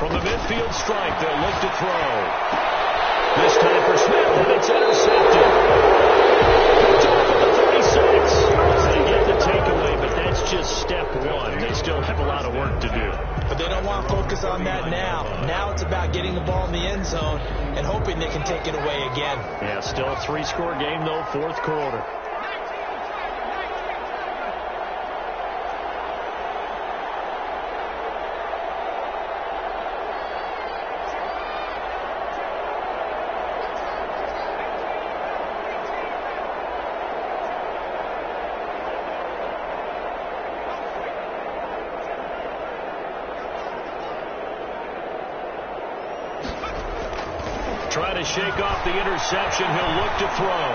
From the midfield stripe, they'll look to throw. This time for Smith, and it's intercepted. Picked off at the 36. They get the takeaway, but that's just step 1. They still have a lot of work to do. But they don't want to focus on that now. Now it's about getting the ball in the end zone and hoping they can take it away again. Yeah, still a 3-score game, though, 4th quarter. try to shake off the interception. He'll look to throw.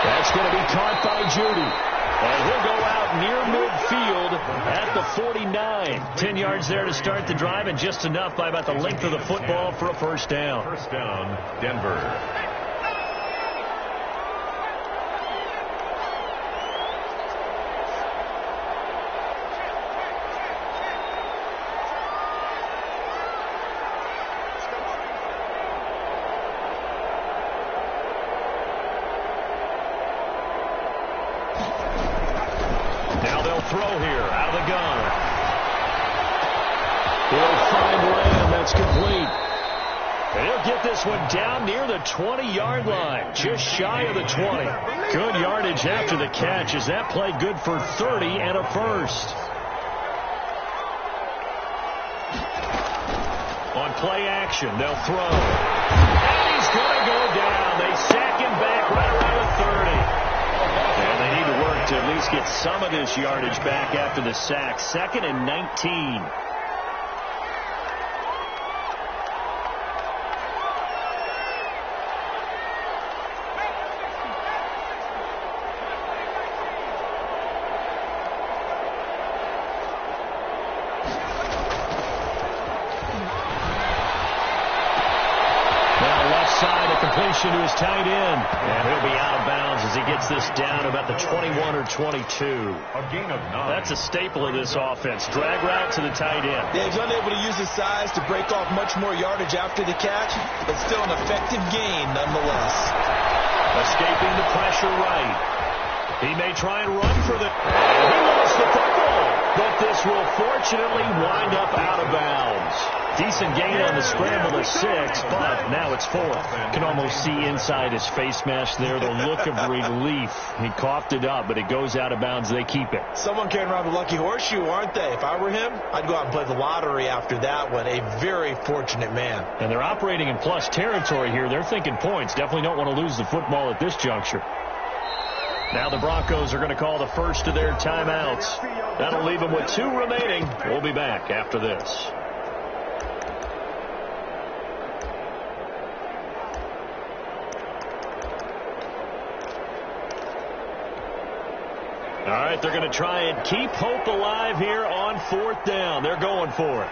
That's going to be caught by Judy. And he'll go out near midfield at the 49. 10 yards there to start the drive, and just enough by about the length of the football for a first down. First down, Denver. Throw here out of the gun. He'll find Lamb. That's complete. And he'll get this one down near the 20-yard line, just shy of the 20. Good yardage after the catch as that play good for 30 and a first. On play action, they'll throw. And he's going to go down. They sack him back right around the 30. And they need to work to at least get some of this yardage back after the sack. 2nd and 19. Completion to his tight end. And he'll be out of bounds as he gets this down about the 21 or 22. A gain of 9. That's a staple of this offense. Drag route to the tight end. Yeah, he's unable to use his size to break off much more yardage after the catch, but still an effective gain nonetheless. Escaping the pressure right. He may try and run for the... And he lost the football. But this will fortunately wind up out of bounds. Decent gain on the scramble to 6, but now it's 4. Can almost see inside his face mask there the look of relief. He coughed it up, but it goes out of bounds. They keep it. Someone carrying around the lucky horseshoe, aren't they? If I were him, I'd go out and play the lottery after that one. A very fortunate man. And they're operating in plus territory here. They're thinking points. Definitely don't want to lose the football at this juncture. Now the Broncos are going to call the first of their timeouts. That'll leave them with 2 remaining. We'll be back after this. All right, they're going to try and keep hope alive here on 4th down. They're going for it.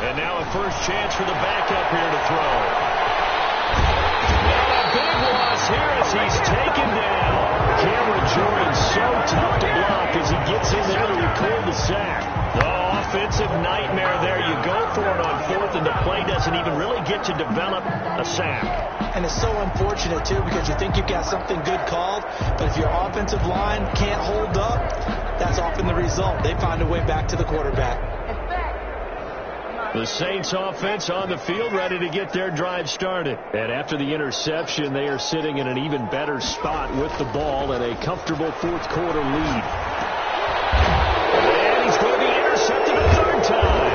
And now a first chance for the backup here to throw. And a big loss here as he's taken down. Cameron Jordan so tough to block as he gets in there to record the sack. The offensive nightmare there. You go for it on 4th, and the play doesn't even really get to develop a sack. And it's so unfortunate, too, because you think you've got something good called, but if your offensive line can't hold up, that's often the result. They find a way back to the quarterback. The Saints offense on the field ready to get their drive started. And after the interception, they are sitting in an even better spot with the ball and a comfortable 4th quarter lead. And he's going to be intercepted a 3rd time.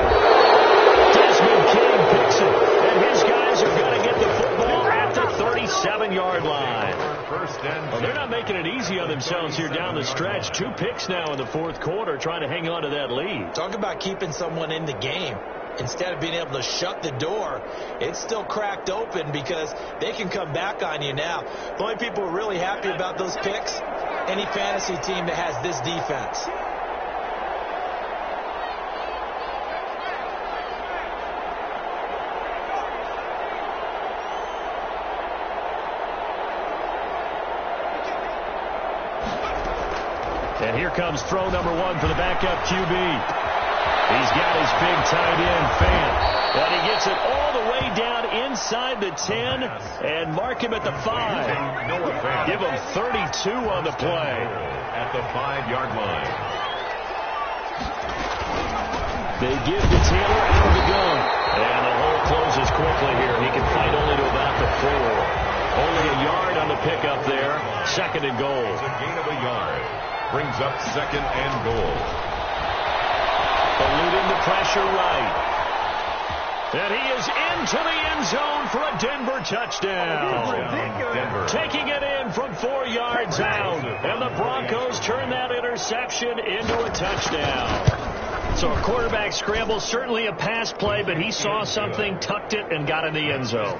Desmond King picks it, and his guys are going to get the football at the 37-yard line. Well, they're not making it easy on themselves here down the stretch. 2 picks now in the 4th quarter, trying to hang on to that lead. Talk about keeping someone in the game. Instead of being able to shut the door, it's still cracked open because they can come back on you now. The only people who are really happy about those picks, any fantasy team that has this defense. And here comes throw number 1 for the backup QB. He's got his big tight end, Fant. And he gets it all the way down inside the 10 and mark him at the 5. Give him 32 on the play. At the 5-yard line. They give to Taylor out of the gun. And the hole closes quickly here. He can fight only to about the 4. Only a yard on the pickup there. 2nd and goal. It's a gain of a yard. Brings up 2nd and goal. Eluding the pressure right. And he is into the end zone for a Denver touchdown. Denver. Taking it in from 4 yards out. And the Broncos turn that interception into a touchdown. So a quarterback scramble, certainly a pass play, but he saw something, tucked it, and got in the end zone.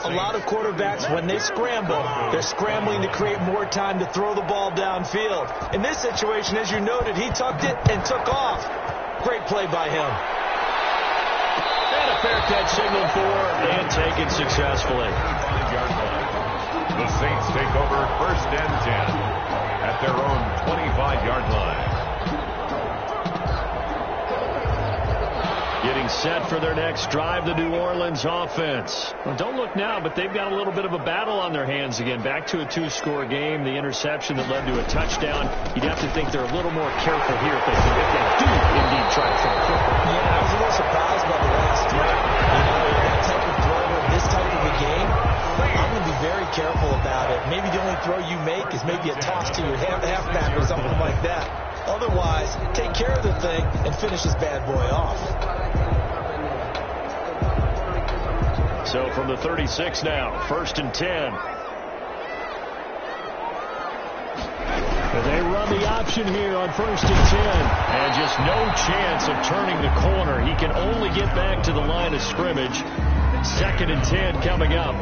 A lot of quarterbacks, when they scramble, they're scrambling to create more time to throw the ball downfield. In this situation, as you noted, he tucked it and took off. Great play by him. And a fair catch signaled for and taken successfully. The Saints take over 1st and 10 at their own 25-yard line. Getting set for their next drive, the New Orleans offense. Well, don't look now, but they've got a little bit of a battle on their hands again. Back to a 2-score game. The interception that led to a touchdown. You'd have to think they're a little more careful here if they do indeed try to throw the football. Yeah, I was a little surprised by the last throw. You know, that type of throw in this type of a game, I'm going to be very careful about it. Maybe the only throw you make is maybe a toss to your halfback or something like that. Otherwise, take care of the thing and finish this bad boy off. So from the 36 now, 1st and 10. They run the option here on 1st and 10. And just no chance of turning the corner. He can only get back to the line of scrimmage. 2nd and 10 coming up.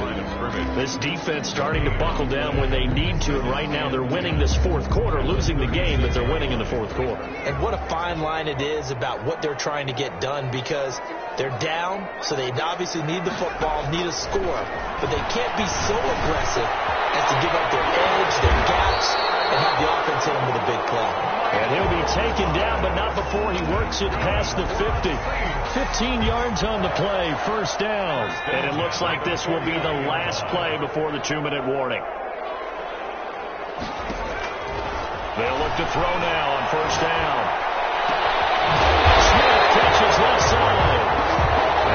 This defense starting to buckle down when they need to, and right now they're winning this 4th quarter, losing the game, but they're winning in the 4th quarter. And what a fine line it is about what they're trying to get done, because they're down, so they obviously need the football, need a score, but they can't be so aggressive as to give up their edge, their gaps, and have the offense hit them with a big play. And he'll be taken down, but not before he works it past the 50. 15 yards on the play, 1st down. And it looks like this will be the last play before the 2-minute warning. They'll look to throw now on 1st down. Smith catches left side.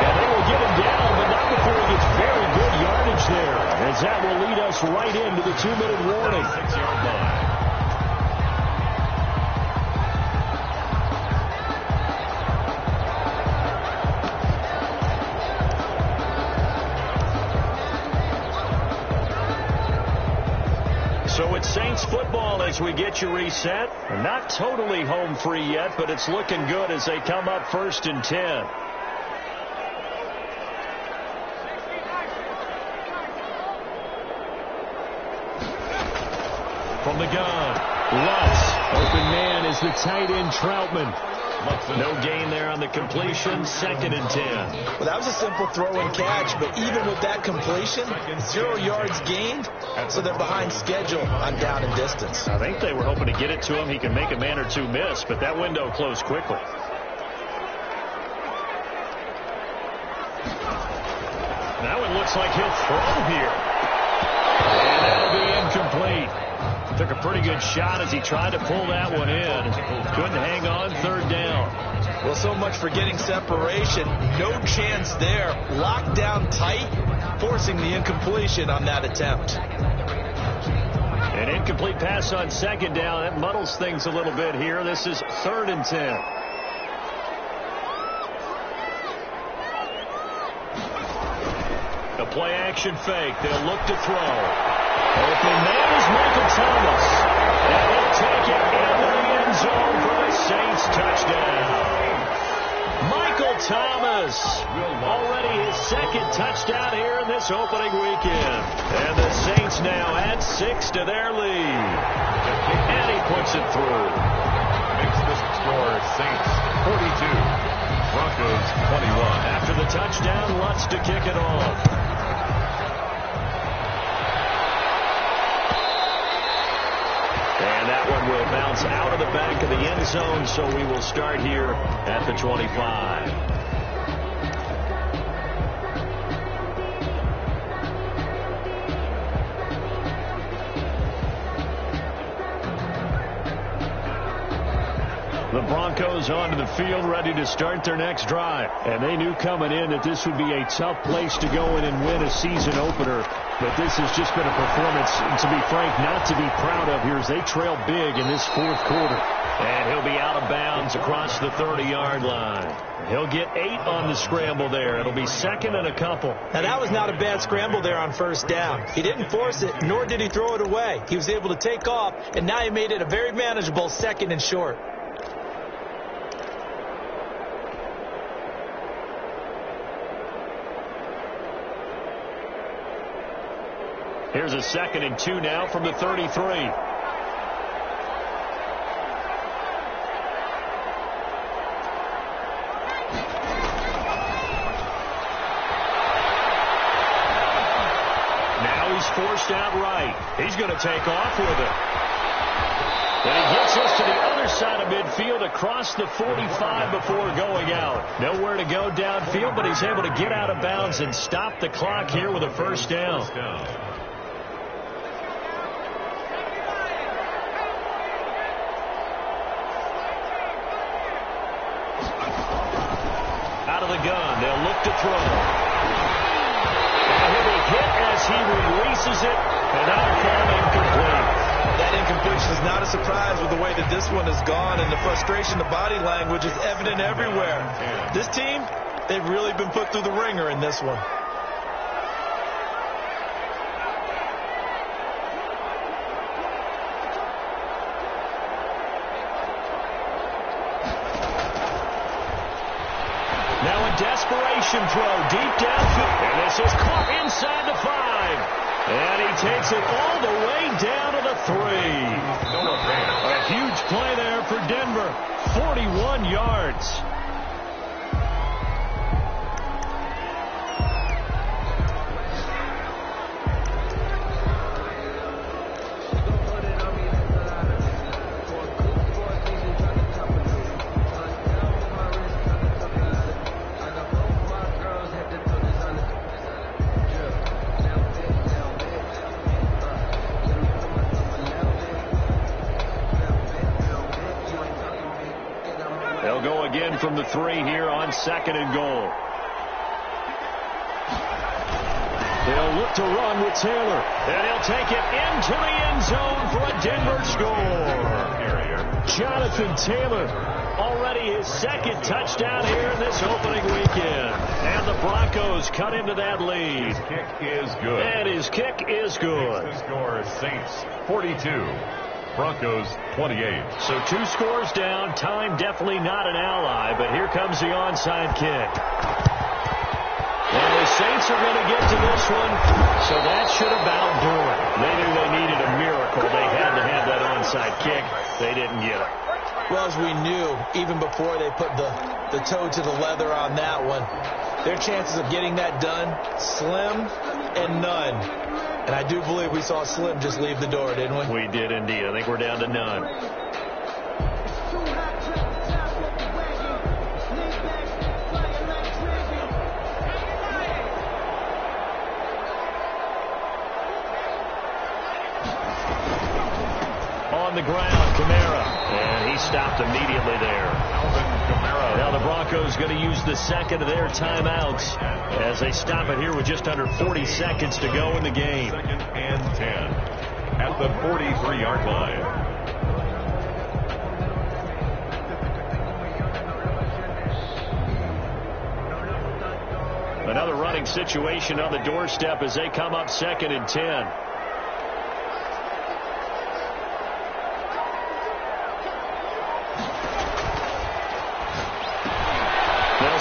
And they will get him down, but not before he gets very good yardage there, as that will lead us right into the 2-minute warning. 6-yard line. So it's Saints football as we get you reset. We're not totally home free yet, but it's looking good as they come up 1st and 10. From the gun, Lutz. Open man is the tight end Troutman. No gain there on the completion. 2nd and 10. Well, that was a simple throw and catch, but even with that completion, 0 yards gained, so they're behind schedule on down and distance. I think they were hoping to get it to him. He can make a man or two miss, but that window closed quickly. Now it looks like he'll throw here. And that'll be incomplete. Took a pretty good shot as he tried to pull that one in. Couldn't hang on. 3rd down. Well, so much for getting separation. No chance there. Locked down tight, forcing the incompletion on that attempt. An incomplete pass on 2nd down. That muddles things a little bit here. This is 3rd and 10. The play action fake. They'll look to throw. Open man is Michael Thomas. And he'll take it into the end zone for the Saints touchdown. Michael Thomas, already his 2nd touchdown here in this opening weekend. And the Saints now add 6 to their lead. And he puts it through. Makes the score Saints 42, Broncos 21. After the touchdown, Lutz to kick it off. And that one will bounce out of the back of the end zone, so we will start here at the 25. The Broncos onto the field, ready to start their next drive. And they knew coming in that this would be a tough place to go in and win a season opener. But this has just been a performance, to be frank, not to be proud of here as they trail big in this 4th quarter. And he'll be out of bounds across the 30-yard line. He'll get 8 on the scramble there. It'll be 2nd and a couple. Now, that was not a bad scramble there on 1st down. He didn't force it, nor did he throw it away. He was able to take off, and now he made it a very manageable 2nd and short. Here's a 2nd and 2 now from the 33. Forced out right. He's going to take off with it. And he gets us to the other side of midfield across the 45 before going out. Nowhere to go downfield, but he's able to get out of bounds and stop the clock here with a first down. Out of the gun. They'll look to throw. Hit as he releases it, and now call incomplete. That incompletion is not a surprise with the way that this one has gone, and the frustration, the body language is evident everywhere. This team, they've really been put through the ringer in this one. Desperation throw deep downfield, and this is caught inside the 5. And he takes it all the way down to the 3. A huge play there for Denver. 41 yards. From the 3 here on 2nd and goal. They'll look to run with Taylor, and he'll take it into the end zone for a Denver score. Jonathan Taylor, already his 2nd touchdown here in this opening weekend. And the Broncos cut into that lead. His kick is good. And his kick is good. The score, Saints 42. Broncos 28. So 2 scores down. Time definitely not an ally, but here comes the onside kick. And the Saints are going to get to this one, so that should about do it. They knew they needed a miracle. They had to have that onside kick. They didn't get it. Well, as we knew, even before they put the toe to the leather on that one, their chances of getting that done, slim and none. And I do believe we saw Slim just leave the door, didn't we? We did indeed. I think we're down to none. On the ground, Kamara. And he stopped immediately there. Now the Broncos going to use the 2nd of their timeouts as they stop it here with just under 40 seconds to go in the game. 2nd and 10 at the 43-yard line. Another running situation on the doorstep as they come up 2nd and 10.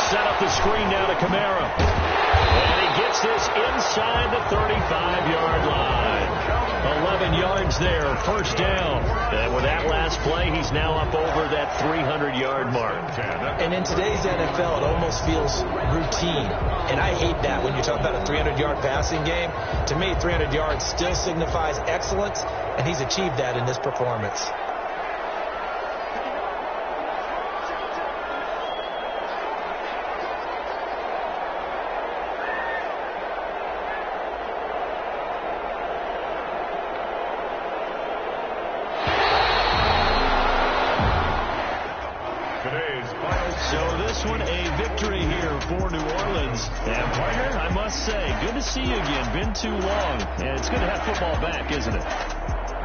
Set up the screen now to Kamara. And he gets this inside the 35-yard line. 11 yards there, first down. And with that last play, he's now up over that 300-yard mark. And in today's NFL, it almost feels routine. And I hate that when you talk about a 300-yard passing game. To me, 300 yards still signifies excellence, and he's achieved that in this performance. See you again. Been too long. And it's good to have football back, isn't it?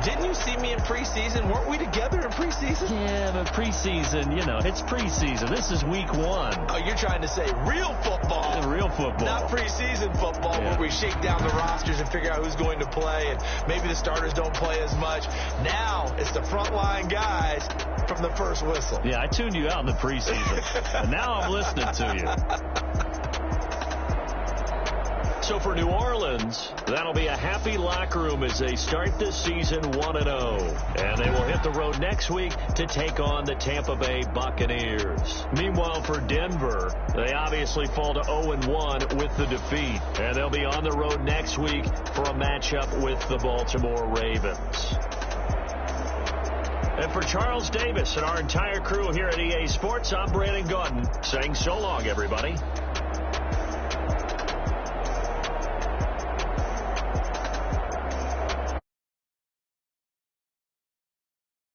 Didn't you see me in preseason? Weren't we together in preseason? Yeah, but preseason, you know, it's preseason. This is week 1. Oh, you're trying to say real football. Yeah, real football. Not preseason football where we shake down the rosters and figure out who's going to play, and maybe the starters don't play as much. Now it's the frontline guys from the first whistle. Yeah, I tuned you out in the preseason. And now I'm listening to you. So for New Orleans, that'll be a happy locker room as they start this season 1-0. And they will hit the road next week to take on the Tampa Bay Buccaneers. Meanwhile, for Denver, they obviously fall to 0-1 with the defeat. And they'll be on the road next week for a matchup with the Baltimore Ravens. And for Charles Davis and our entire crew here at EA Sports, I'm Brandon Gaudin saying so long, everybody.